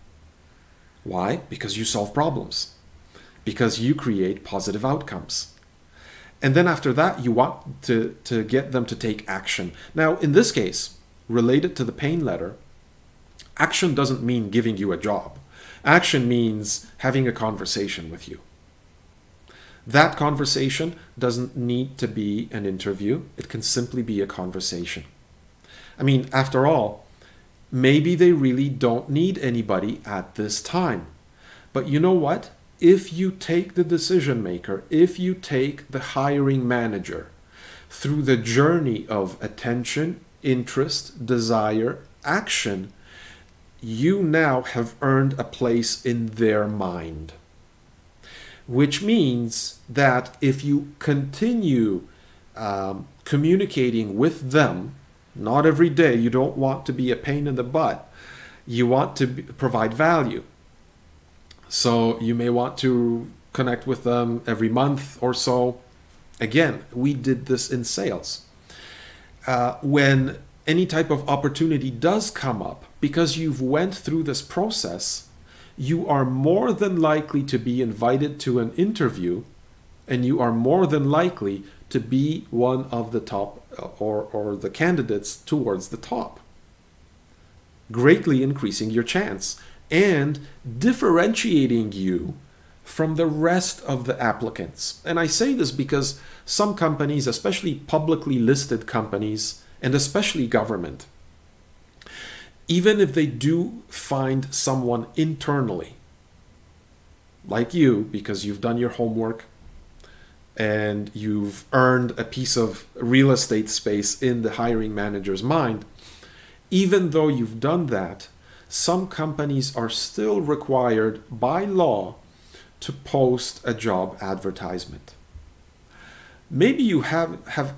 S1: Why? Because you solve problems. Because you create positive outcomes. And then after that, you want to get them to take action. Now, in this case, related to the pain letter, action doesn't mean giving you a job. Action means having a conversation with you. That conversation doesn't need to be an interview. It can simply be a conversation. I mean, after all, maybe they really don't need anybody at this time. But you know what? If you take the decision maker, if you take the hiring manager through the journey of attention, interest, desire, action, you now have earned a place in their mind. Which means that if you continue communicating with them, not every day, you don't want to be a pain in the butt, you want to provide value. So you may want to connect with them every month or so. Again, we did this in sales. When any type of opportunity does come up, because you've went through this process, you are more than likely to be invited to an interview, and you are more than likely to be one of the top or the candidates towards the top, greatly increasing your chance and differentiating you from the rest of the applicants. And I say this because some companies, especially publicly listed companies, and especially government, even if they do find someone internally, like you, because you've done your homework and you've earned a piece of real estate space in the hiring manager's mind, even though you've done that, some companies are still required by law to post a job advertisement. Maybe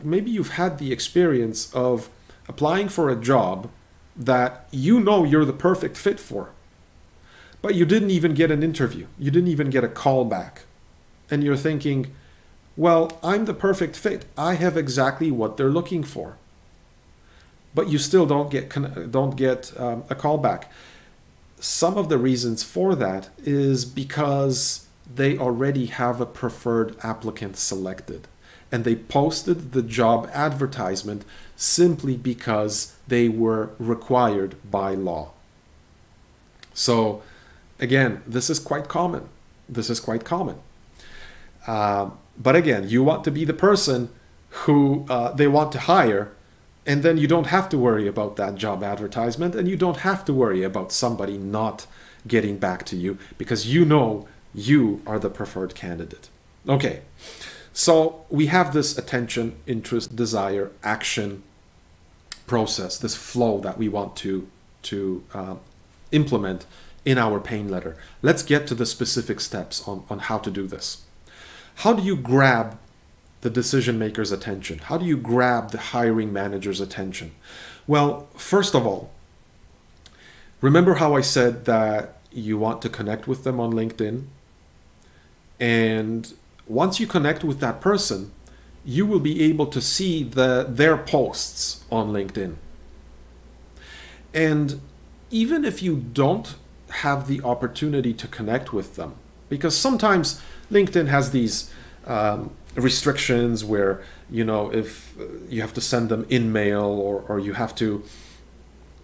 S1: maybe you've had the experience of applying for a job that you know you're the perfect fit for, but you didn't even get an interview. You didn't even get a call back. And you're thinking, well, I'm the perfect fit. I have exactly what they're looking for. But you still don't get a call back. Some of the reasons for that is because they already have a preferred applicant selected, and they posted the job advertisement simply because they were required by law. So again, this is quite common. This is quite common. But again, you want to be the person who they want to hire, and then you don't have to worry about that job advertisement, and you don't have to worry about somebody not getting back to you because you know you are the preferred candidate. Okay, so we have this attention, interest, desire, action process, this flow that we want to implement in our pain letter. Let's get to the specific steps on how to do this. How do you grab the decision maker's attention? How do you grab the hiring manager's attention? Well, first of all, remember how I said that you want to connect with them on LinkedIn? And once you connect with that person, you will be able to see their posts on LinkedIn. And even if you don't have the opportunity to connect with them, because sometimes LinkedIn has these restrictions where, you know, if you have to send them in mail, or you have to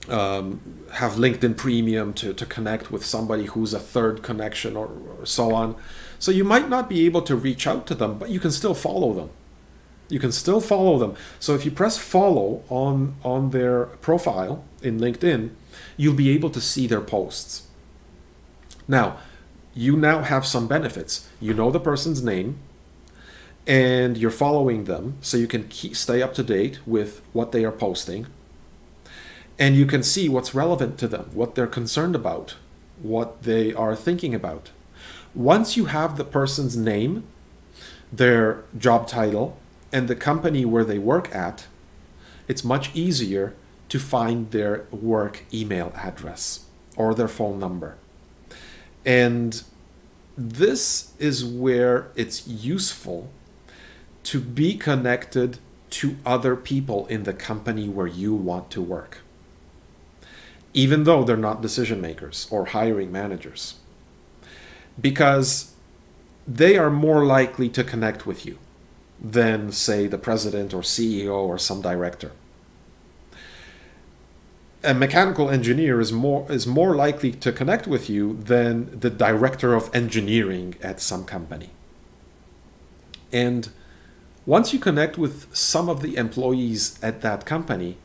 S1: have LinkedIn Premium to connect with somebody who's a third connection, or so on. So you might not be able to reach out to them, but you can still follow them. You can still follow them. So if you press follow on their profile in LinkedIn, you'll be able to see their posts. Now, you now have some benefits. You know the person's name, and you're following them, so you can stay up to date with what they are posting. And you can see what's relevant to them, what they're concerned about, what they are thinking about. Once you have the person's name, their job title, and the company where they work at, it's much easier to find their work email address or their phone number. And this is where it's useful to be connected to other people in the company where you want to work, even though they're not decision makers or hiring managers, because they are more likely to connect with you than, say, the president or CEO or some director. A mechanical engineer is more likely to connect with you than the director of engineering at some company. And once you connect with some of the employees at that company,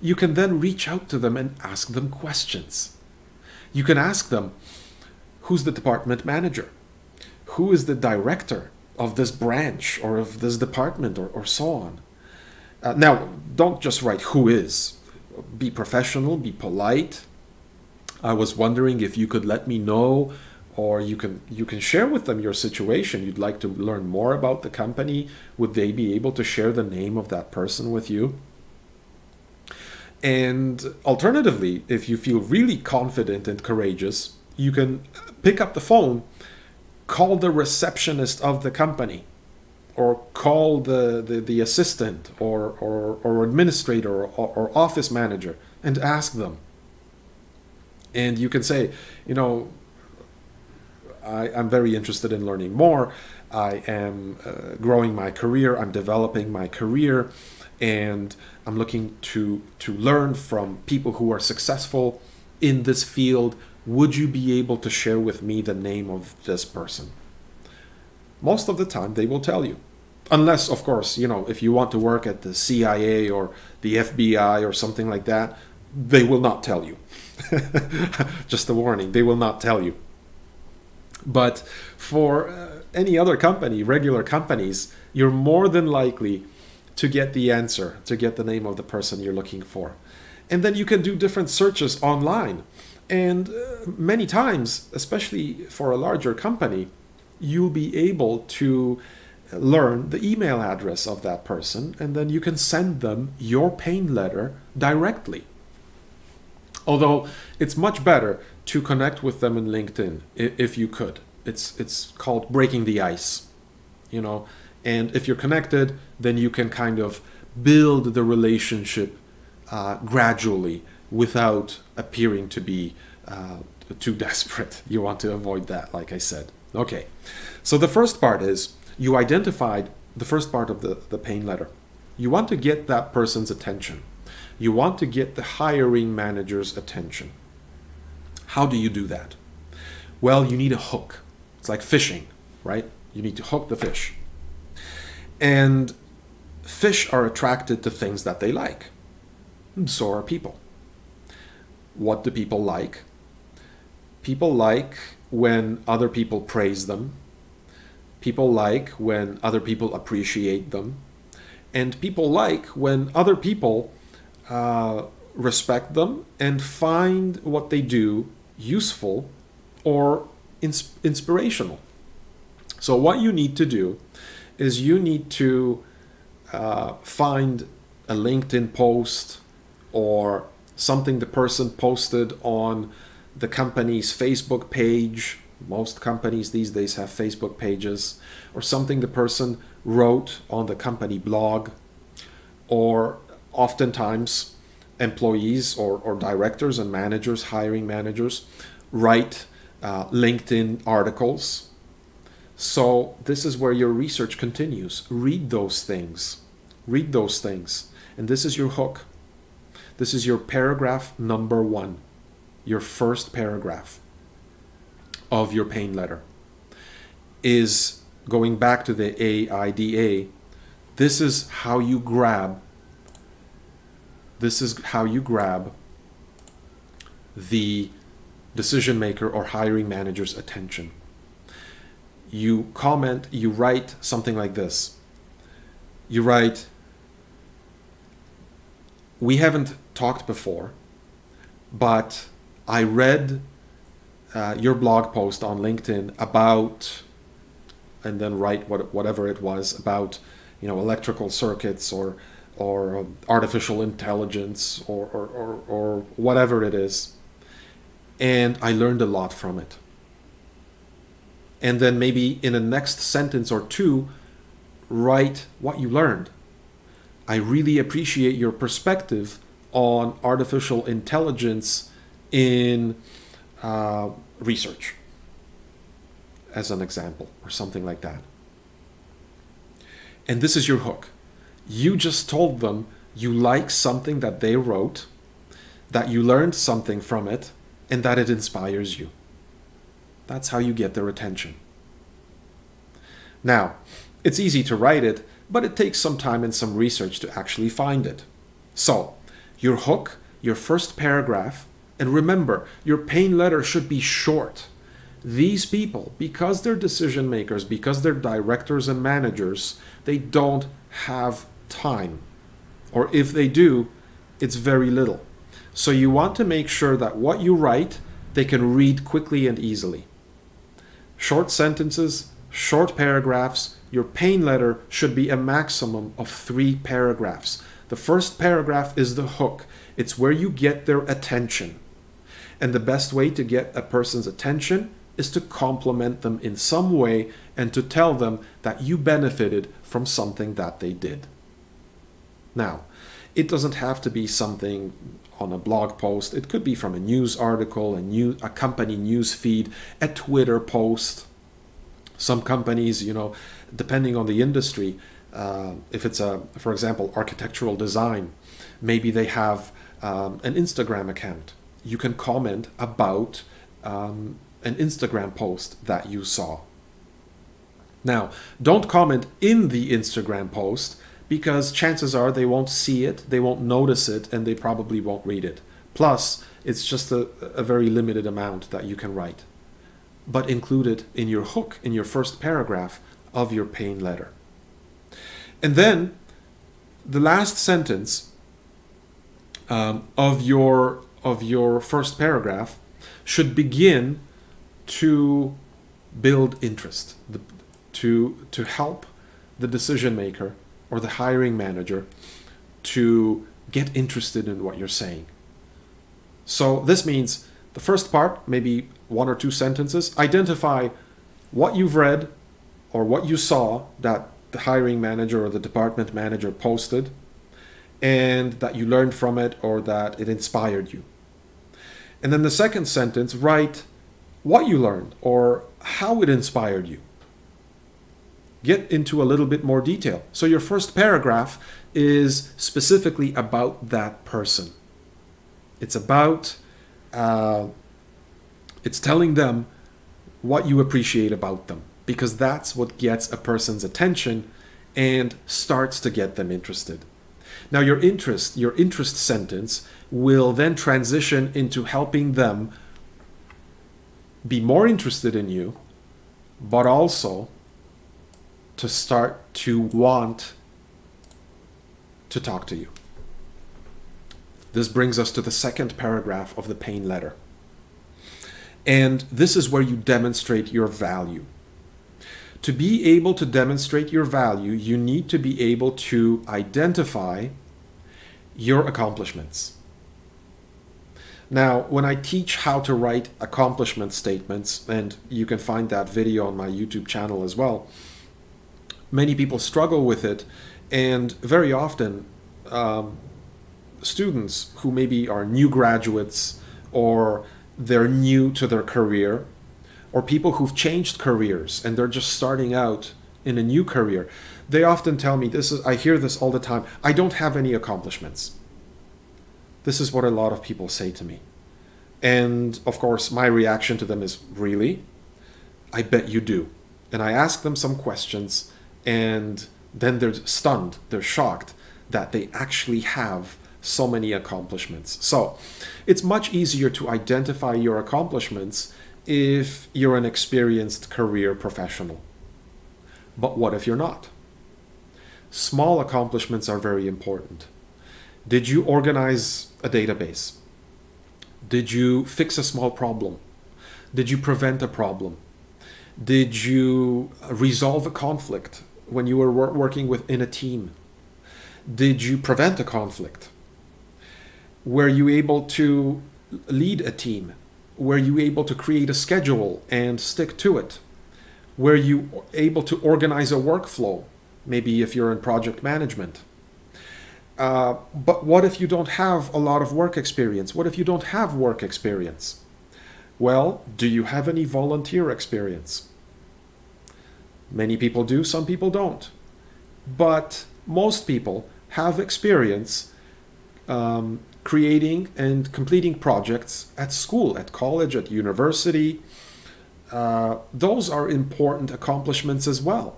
S1: you can then reach out to them and ask them questions. You can ask them, who's the department manager? Who is the director of this branch or of this department, or so on? Now, don't just write who is. Be professional, be polite. I was wondering if you could let me know, or you can share with them your situation. You'd like to learn more about the company. Would they be able to share the name of that person with you? And alternatively, if you feel really confident and courageous, you can pick up the phone, call the receptionist of the company, or call the assistant or administrator or office manager and ask them. And you can say, you know, I'm very interested in learning more. I am growing my career. I'm developing my career, and I'm looking to learn from people who are successful in this field. Would you be able to share with me the name of this person? Most of the time, they will tell you. Unless, of course, you know, if you want to work at the CIA or the FBI or something like that, they will not tell you. Just a warning, they will not tell you. But for any other company, regular companies, you're more than likely to get the answer, to get the name of the person you're looking for. And then you can do different searches online. And many times, especially for a larger company, you'll be able to learn the email address of that person, and then you can send them your pain letter directly. Although it's much better to connect with them in LinkedIn if you could. It's called breaking the ice, you know. And if you're connected, then you can kind of build the relationship gradually without appearing to be too desperate. You want to avoid that, like I said. Okay, so the first part is you identified the first part of the pain letter. You want to get that person's attention. You want to get the hiring manager's attention. How do you do that? Well, you need a hook. It's like fishing, right? You need to hook the fish. And fish are attracted to things that they like. And so are people. What do people like? People like when other people praise them. People like when other people appreciate them. And people like when other people respect them and find what they do useful or inspirational. So what you need to do is you need to find a LinkedIn post or something the person posted on the company's Facebook page. Most companies these days have Facebook pages, or something the person wrote on the company blog, or oftentimes employees or directors and managers, hiring managers, write LinkedIn articles. So this is where your research continues. Read those things. Read those things. And this is your hook. This is your paragraph number 1. Your first paragraph of your pain letter is going back to the AIDA. This is how you grab the decision maker or hiring manager's attention. You comment, you write something like this. You write, "We haven't talked before, but I read your blog post on LinkedIn about," and then write whatever it was about, you know, electrical circuits or artificial intelligence or whatever it is. "And I learned a lot from it." And then maybe in the next sentence or two, write what you learned. "I really appreciate your perspective on artificial intelligence in research," as an example, or something like that. And this is your hook. You just told them you like something that they wrote, that you learned something from it, and that it inspires you. That's how you get their attention. Now, it's easy to write it, but it takes some time and some research to actually find it. So, your hook, your first paragraph, and remember, your pain letter should be short. These people, because they're decision makers, because they're directors and managers, they don't have time. Or if they do, it's very little. So you want to make sure that what you write, they can read quickly and easily. Short sentences, short paragraphs. Your pain letter should be a maximum of 3 paragraphs. The first paragraph is the hook. It's where you get their attention. And the best way to get a person's attention is to compliment them in some way and to tell them that you benefited from something that they did. Now, it doesn't have to be something on a blog post. It could be from a news article, a company news feed, a Twitter post. Some companies, you know, depending on the industry, if it's for example, architectural design, maybe they have an Instagram account. You can comment about an Instagram post that you saw. Now, don't comment in the Instagram post, because chances are they won't see it, they won't notice it, and they probably won't read it. Plus, it's just a very limited amount that you can write. But include it in your hook, in your first paragraph of your pain letter. And then, the last sentence of your first paragraph should begin to build interest, to help the decision maker or the hiring manager to get interested in what you're saying. So this means the first part, maybe 1 or 2 sentences, identify what you've read or what you saw that the hiring manager or the department manager posted, and that you learned from it or that it inspired you. And then the second sentence, write what you learned or how it inspired you. Get into a little bit more detail. So your first paragraph is specifically about that person. It's about, it's telling them what you appreciate about them, because that's what gets a person's attention and starts to get them interested. Now your interest sentence will then transition into helping them be more interested in you, but also to start to want to talk to you. This brings us to the second paragraph of the pain letter. And this is where you demonstrate your value. To be able to demonstrate your value, you need to be able to identify your accomplishments. Now, when I teach how to write accomplishment statements, and you can find that video on my YouTube channel as well, many people struggle with it, and very often students who maybe are new graduates or they're new to their career, or people who've changed careers and they're just starting out in a new career, they often tell me, I hear this all the time, I don't have any accomplishments. This is what a lot of people say to me. And of course, my reaction to them is, really? I bet you do. And I ask them some questions, and then they're stunned, they're shocked that they actually have so many accomplishments. So it's much easier to identify your accomplishments if you're an experienced career professional. But what if you're not? Small accomplishments are very important. Did you organize a database? Did you fix a small problem? Did you prevent a problem? Did you resolve a conflict when you were working within a team? Did you prevent a conflict? Were you able to lead a team? Were you able to create a schedule and stick to it? Were you able to organize a workflow? Maybe if you're in project management. But what if you don't have a lot of work experience? What if you don't have work experience? Well, do you have any volunteer experience? Many people do, some people don't. But most people have experience creating and completing projects at school, at college, at university. Those are important accomplishments as well.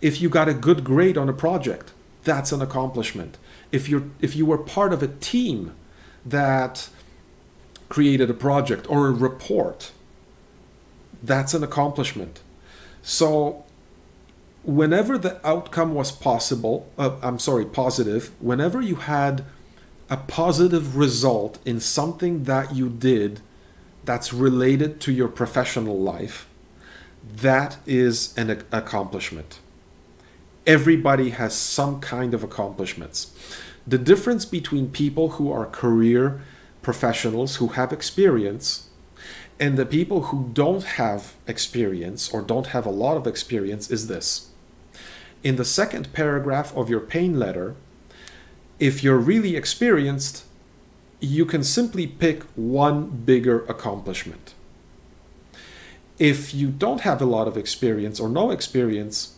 S1: If you got a good grade on a project, that's an accomplishment. If you were part of a team that created a project or a report, that's an accomplishment. So whenever the outcome was positive, whenever you had a positive result in something that you did that's related to your professional life, that is an accomplishment. Everybody has some kind of accomplishments. The difference between people who are career professionals who have experience and the people who don't have experience or don't have a lot of experience is this. In the second paragraph of your pain letter, if you're really experienced, you can simply pick one bigger accomplishment. If you don't have a lot of experience or no experience,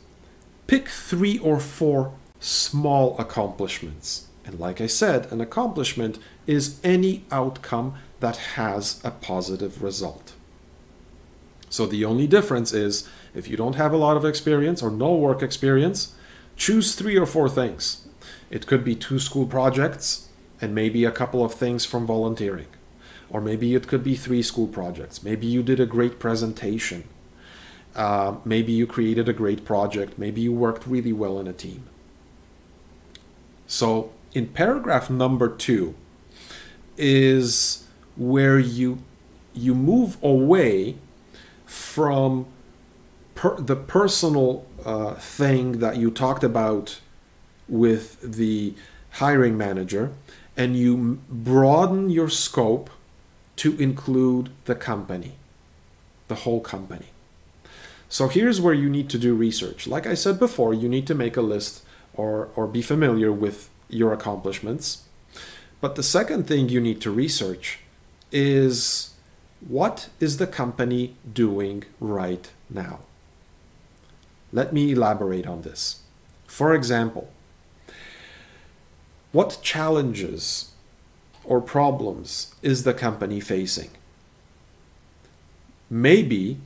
S1: pick 3 or 4 small accomplishments. And like I said, an accomplishment is any outcome that has a positive result. So the only difference is if you don't have a lot of experience or no work experience, choose 3 or 4 things. It could be 2 school projects and maybe a couple of things from volunteering. Or maybe it could be 3 school projects. Maybe you did a great presentation. Maybe you created a great project. Maybe you worked really well in a team. So in paragraph number 2 is where you move away from the personal thing that you talked about with the hiring manager, and you broaden your scope to include the company, the whole company. So here's where you need to do research. Like I said before, you need to make a list or be familiar with your accomplishments. But the second thing you need to research is, what is the company doing right now? Let me elaborate on this. For example, what challenges or problems is the company facing? Maybe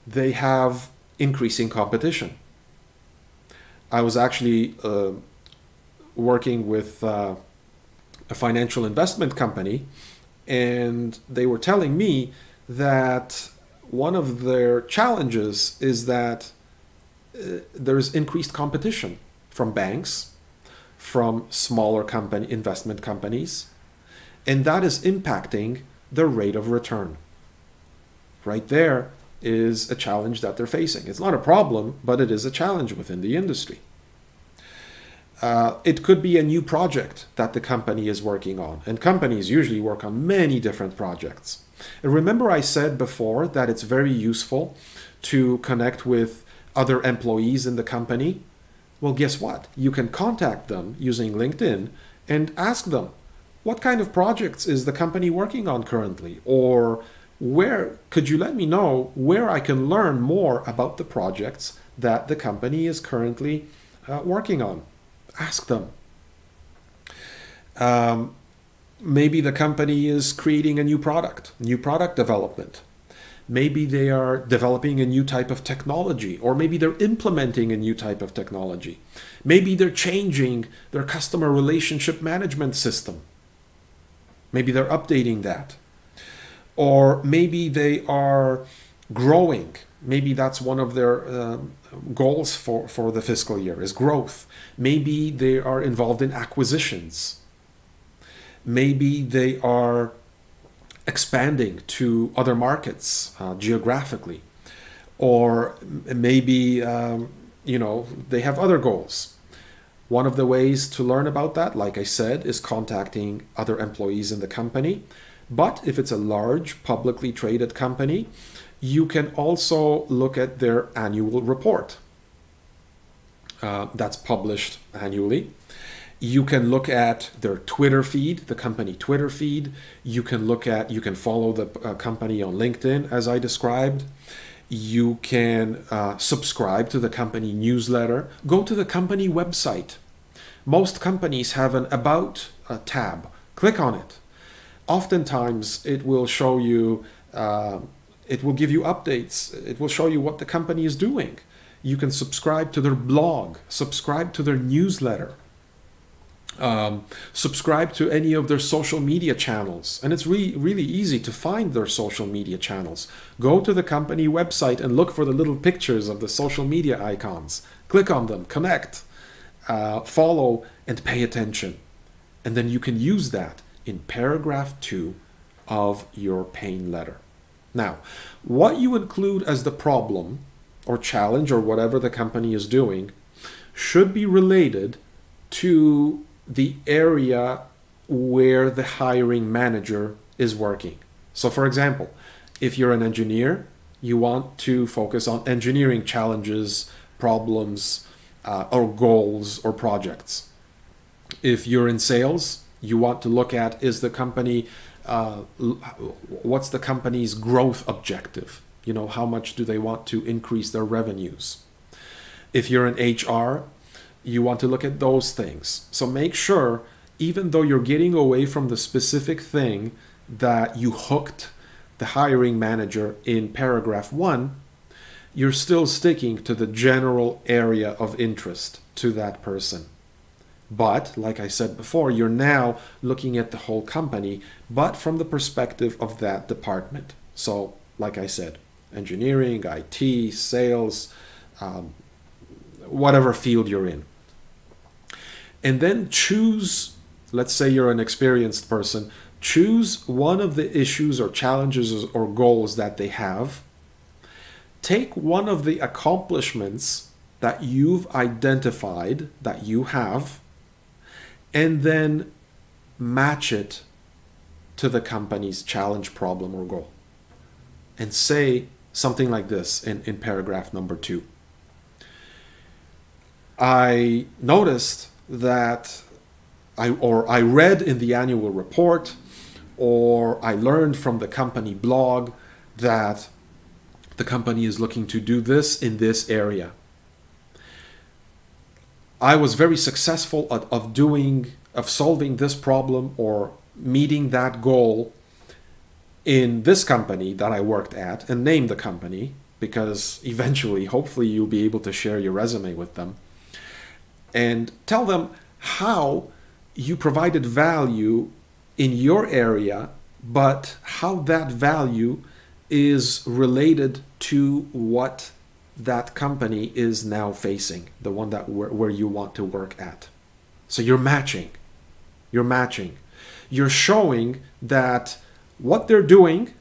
S1: they have increasing competition. I was actually working with a financial investment company, and they were telling me that one of their challenges is that there's increased competition from banks, from smaller investment companies, and that is impacting the rate of return. Right there is a challenge that they're facing. It's not a problem, but it is a challenge within the industry. It could be a new project that the company is working on, and companies usually work on many different projects. And remember, I said before that it's very useful to connect with other employees in the company. Well, guess what? You can contact them using LinkedIn and ask them, what kind of projects is the company working on currently? Or where could you let me know where I can learn more about the projects that the company is currently working on? Ask them. Maybe the company is creating a new product development. Maybe they are developing a new type of technology, or maybe they're implementing a new type of technology. Maybe they're changing their customer relationship management system. Maybe they're updating that. Or maybe they are growing. Maybe that's one of their goals for the fiscal year, is growth. Maybe they are involved in acquisitions. Maybe they are expanding to other markets geographically. Or maybe, they have other goals. One of the ways to learn about that, like I said, is contacting other employees in the company. But if it's a large publicly traded company, you can also look at their annual report that's published annually. You can look at their Twitter feed, the company Twitter feed. You can follow the company on LinkedIn, as I described. You can subscribe to the company newsletter. Go to the company website. Most companies have an About tab. Click on it. Oftentimes, it will show you, it will give you updates. It will show you what the company is doing. You can subscribe to their blog, subscribe to their newsletter, subscribe to any of their social media channels. And it's really easy to find their social media channels. Go to the company website and look for the little pictures of the social media icons. Click on them, connect, follow, and pay attention. And then you can use that in paragraph 2 of your pain letter. Now, what you include as the problem or challenge or whatever the company is doing should be related to the area where the hiring manager is working. So for example, if you're an engineer, you want to focus on engineering challenges, problems, or goals or projects. If you're in sales, you want to look at, is the company, what's the company's growth objective? How much do they want to increase their revenues? If you're in HR, you want to look at those things. So make sure, even though you're getting away from the specific thing that you hooked the hiring manager in paragraph 1, you're still sticking to the general area of interest to that person. But, like I said before, you're now looking at the whole company, but from the perspective of that department. So, like I said, engineering, IT, sales, whatever field you're in. And then choose, let's say you're an experienced person, choose one of the issues or challenges or goals that they have. Take one of the accomplishments that you've identified that you have, and then match it to the company's challenge, problem, or goal. And say something like this in paragraph number 2. I noticed that I read in the annual report, or I learned from the company blog that the company is looking to do this in this area. I was very successful of solving this problem or meeting that goal in this company that I worked at, and name the company, because eventually, hopefully, you'll be able to share your resume with them, and tell them how you provided value in your area, but how that value is related to what that company is now facing, the one that where you want to work at. So you're matching. You're showing that what they're doing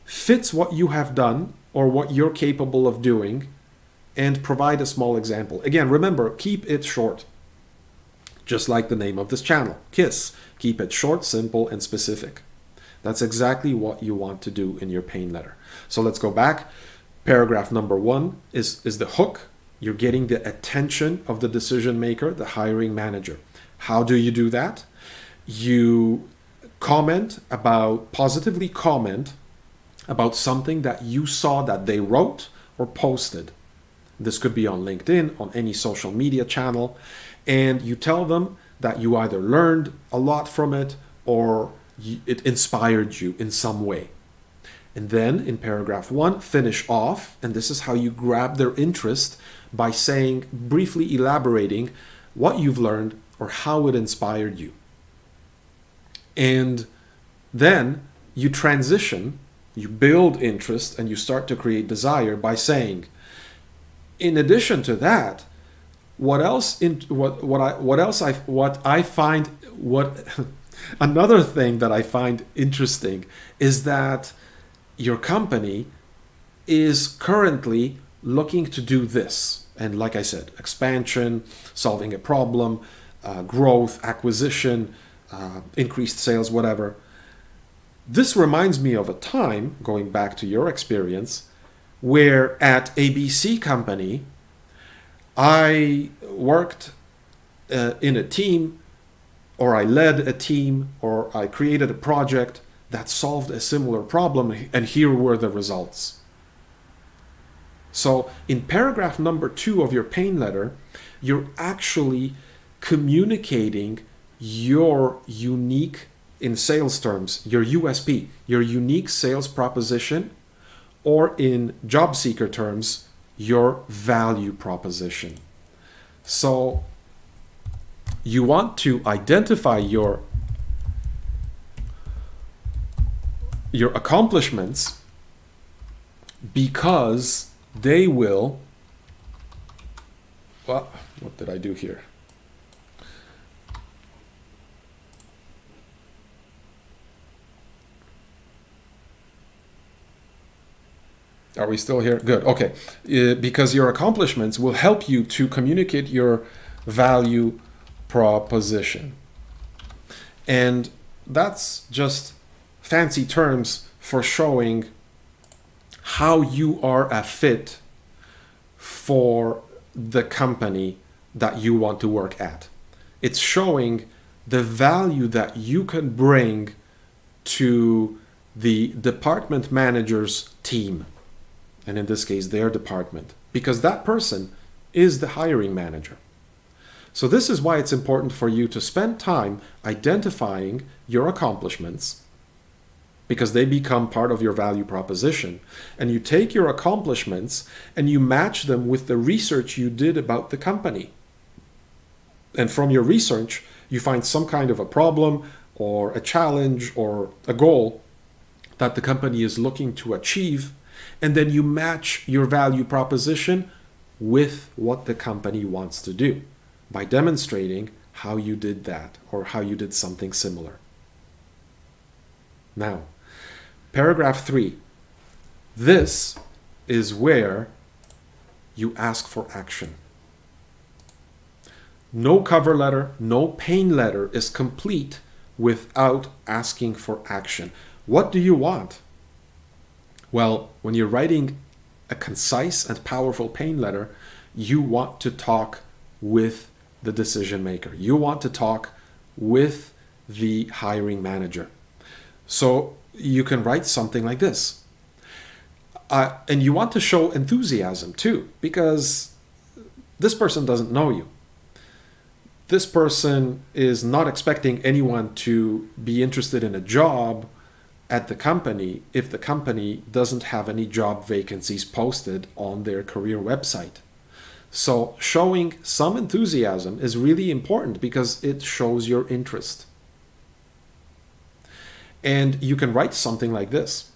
S1: fits what you have done or what you're capable of doing, and provide a small example. Again, remember, keep it short. Just like the name of this channel, KISS. Keep it short, simple, and specific. That's exactly what you want to do in your pain letter. So let's go back. Paragraph number 1 is the hook. You're getting the attention of the decision maker, the hiring manager. How do you do that? You positively comment about something that you saw that they wrote or posted. This could be on LinkedIn, on any social media channel, and you tell them that you either learned a lot from it or it inspired you in some way. And then in paragraph 1, finish off, and this is how you grab their interest, by saying, briefly elaborating what you've learned or how it inspired you. And then you transition, you build interest, and you start to create desire by saying, in addition to that, another thing that I find interesting is that your company is currently looking to do this. And like I said, expansion, solving a problem, growth, acquisition, increased sales, whatever. This reminds me of a time, going back to your experience, where at ABC company, I worked in a team, or I led a team, or I created a project that solved a similar problem, and here were the results. So in paragraph number 2 of your pain letter, you're actually communicating your unique, in sales terms, your USP, your unique sales proposition, or in job seeker terms, your value proposition. So you want to identify your accomplishments, because they will, well, what did I do here? Are we still here? Good. Okay. Because your accomplishments will help you to communicate your value proposition. And that's just fancy terms for showing how you are a fit for the company that you want to work at. It's showing the value that you can bring to the department manager's team, and in this case their department, because that person is the hiring manager. So this is why it's important for you to spend time identifying your accomplishments, because they become part of your value proposition. And you take your accomplishments and you match them with the research you did about the company. And from your research, you find some kind of a problem or a challenge or a goal that the company is looking to achieve. And then you match your value proposition with what the company wants to do by demonstrating how you did that or how you did something similar. Now, paragraph 3. This is where you ask for action. No cover letter, no pain letter is complete without asking for action. What do you want? Well, when you're writing a concise and powerful pain letter, you want to talk with the decision maker. You want to talk with the hiring manager. So you can write something like this. And you want to show enthusiasm too, because this person doesn't know you. This person is not expecting anyone to be interested in a job at the company if the company doesn't have any job vacancies posted on their career website. So showing some enthusiasm is really important because it shows your interest. And you can write something like this.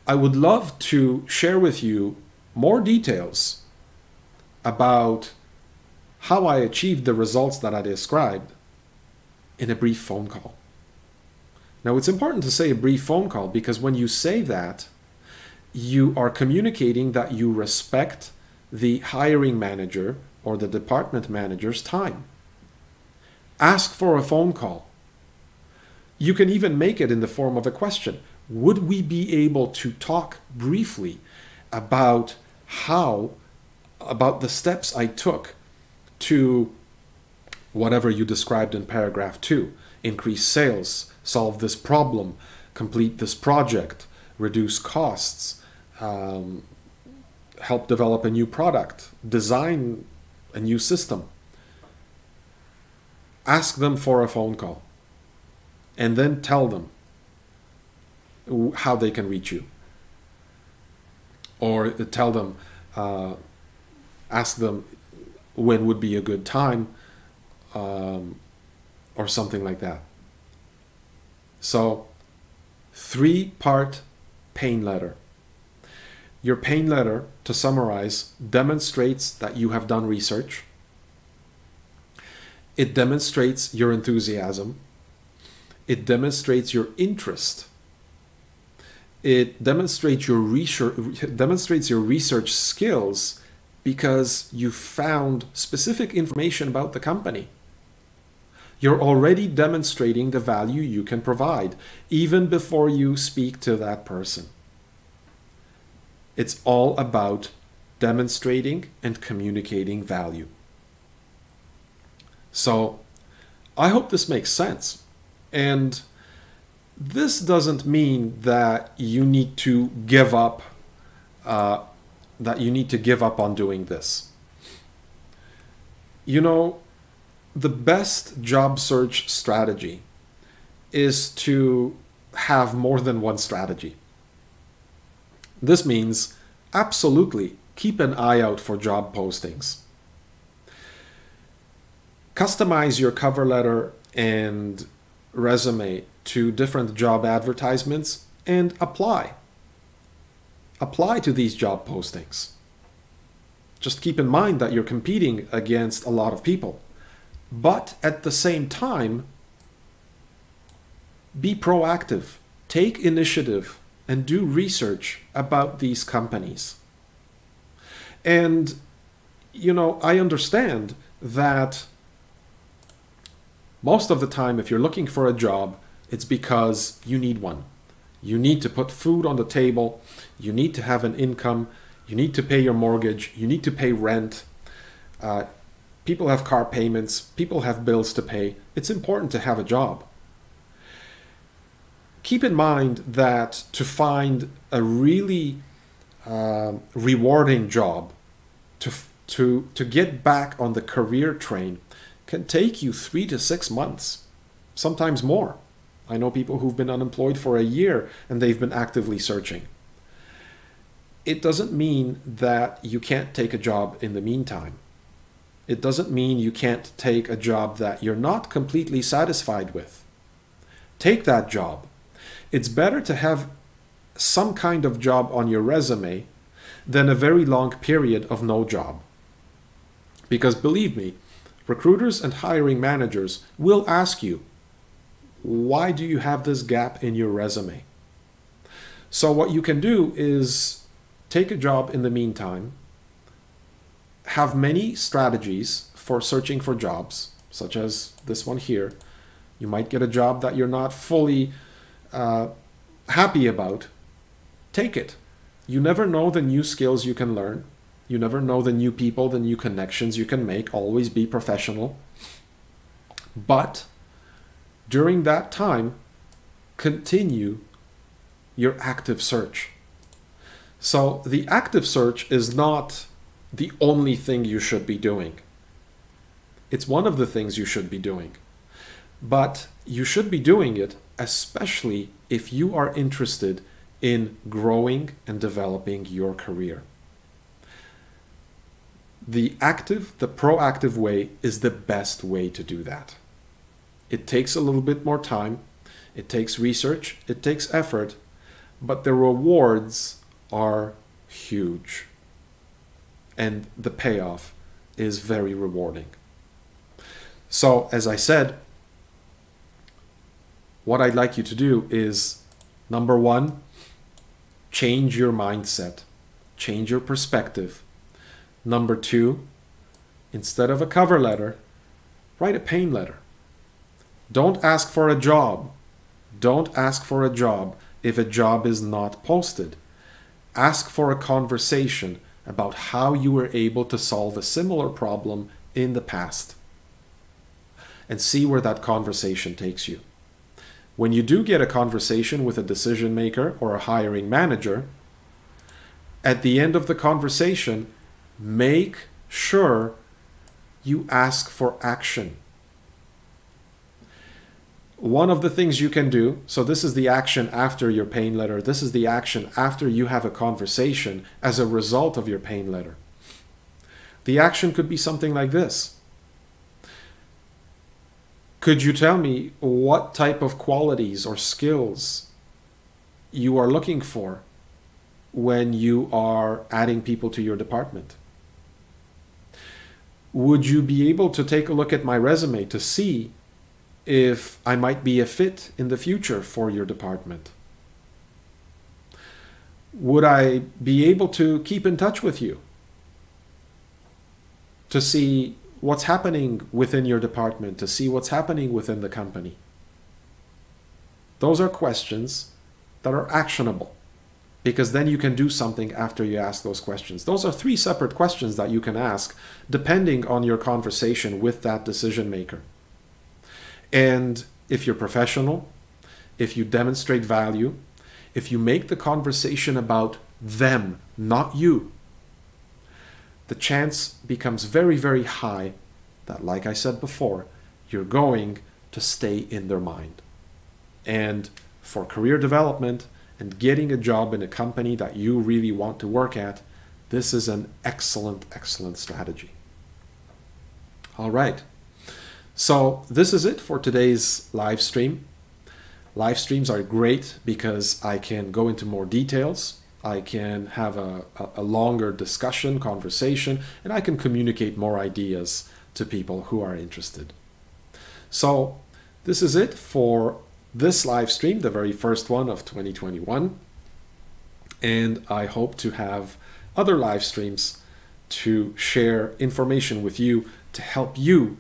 S1: I would love to share with you more details about how I achieved the results that I described in a brief phone call. Now, it's important to say a brief phone call because when you say that, you are communicating that you respect the hiring manager or the department manager's time. Ask for a phone call. You can even make it in the form of a question. Would we be able to talk briefly about the steps I took to whatever you described in paragraph 2, increase sales, solve this problem, complete this project, reduce costs, help develop a new product, design a new system. Ask them for a phone call and then tell them how they can reach you. Or tell them, ask them when would be a good time, or something like that. So, 3-part pain letter. Your pain letter, to summarize, demonstrates that you have done research. It demonstrates your enthusiasm. It demonstrates your interest. It demonstrates your research skills because you found specific information about the company. You're already demonstrating the value you can provide, even before you speak to that person. It's all about demonstrating and communicating value. So, I hope this makes sense. And this doesn't mean that you need to give up, on doing this. You know, the best job search strategy is to have more than one strategy. This means absolutely keep an eye out for job postings. Customize your cover letter and resume to different job advertisements and apply. Apply to these job postings. Just keep in mind that you're competing against a lot of people. But at the same time, be proactive, take initiative, and do research about these companies. And, you know, I understand that most of the time, if you're looking for a job, it's because you need one. You need to put food on the table. You need to have an income. You need to pay your mortgage. You need to pay rent. People have car payments. People have bills to pay. It's important to have a job. Keep in mind that to find a really rewarding job, to get back on the career train, can take you 3 to 6 months, sometimes more. I know people who've been unemployed for a year and they've been actively searching. It doesn't mean that you can't take a job in the meantime. It doesn't mean you can't take a job that you're not completely satisfied with. Take that job. It's better to have some kind of job on your resume than a very long period of no job. Because believe me, recruiters and hiring managers will ask you, why do you have this gap in your resume? So what you can do is take a job in the meantime, have many strategies for searching for jobs, such as this one here. You might get a job that you're not fully happy about. Take it. You never know the new skills you can learn. You never know the new people, the new connections you can make. Always be professional. But during that time, continue your active search. So the active search is not the only thing you should be doing. It's one of the things you should be doing. But you should be doing it especially if you are interested in growing and developing your career. The proactive way is the best way to do that. It takes a little bit more time, it takes research, it takes effort, but the rewards are huge. And the payoff is very rewarding. So, as I said, what I'd like you to do is, number one, change your mindset, change your perspective. Number two, instead of a cover letter, write a pain letter. Don't ask for a job. Don't ask for a job if a job is not posted. Ask for a conversation about how you were able to solve a similar problem in the past. And see where that conversation takes you. When you do get a conversation with a decision maker or a hiring manager, at the end of the conversation, make sure you ask for action. One of the things you can do, so this is the action after your pain letter, this is the action after you have a conversation as a result of your pain letter. The action could be something like this. Could you tell me what type of qualities or skills you are looking for when you are adding people to your department? Would you be able to take a look at my resume to see if I might be a fit in the future for your department? Would I be able to keep in touch with you to see what's happening within your department, to see what's happening within the company? Those are questions that are actionable, because then you can do something after you ask those questions. Those are 3 separate questions that you can ask depending on your conversation with that decision maker. And if you're professional, if you demonstrate value, if you make the conversation about them, not you, the chance becomes very, very high that, like I said before, you're going to stay in their mind. And for career development and getting a job in a company that you really want to work at, this is an excellent, excellent strategy. All right. So this is it for today's live stream. Live streams are great because I can go into more details. I can have a longer discussion, conversation, and I can communicate more ideas to people who are interested. So this is it for this live stream, the very first one of 2021. And I hope to have other live streams to share information with you to help you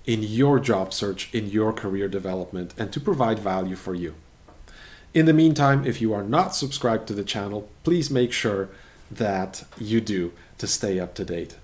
S1: in your job search, in your career development, and to provide value for you. In the meantime, if you are not subscribed to the channel, please make sure that you do to stay up to date.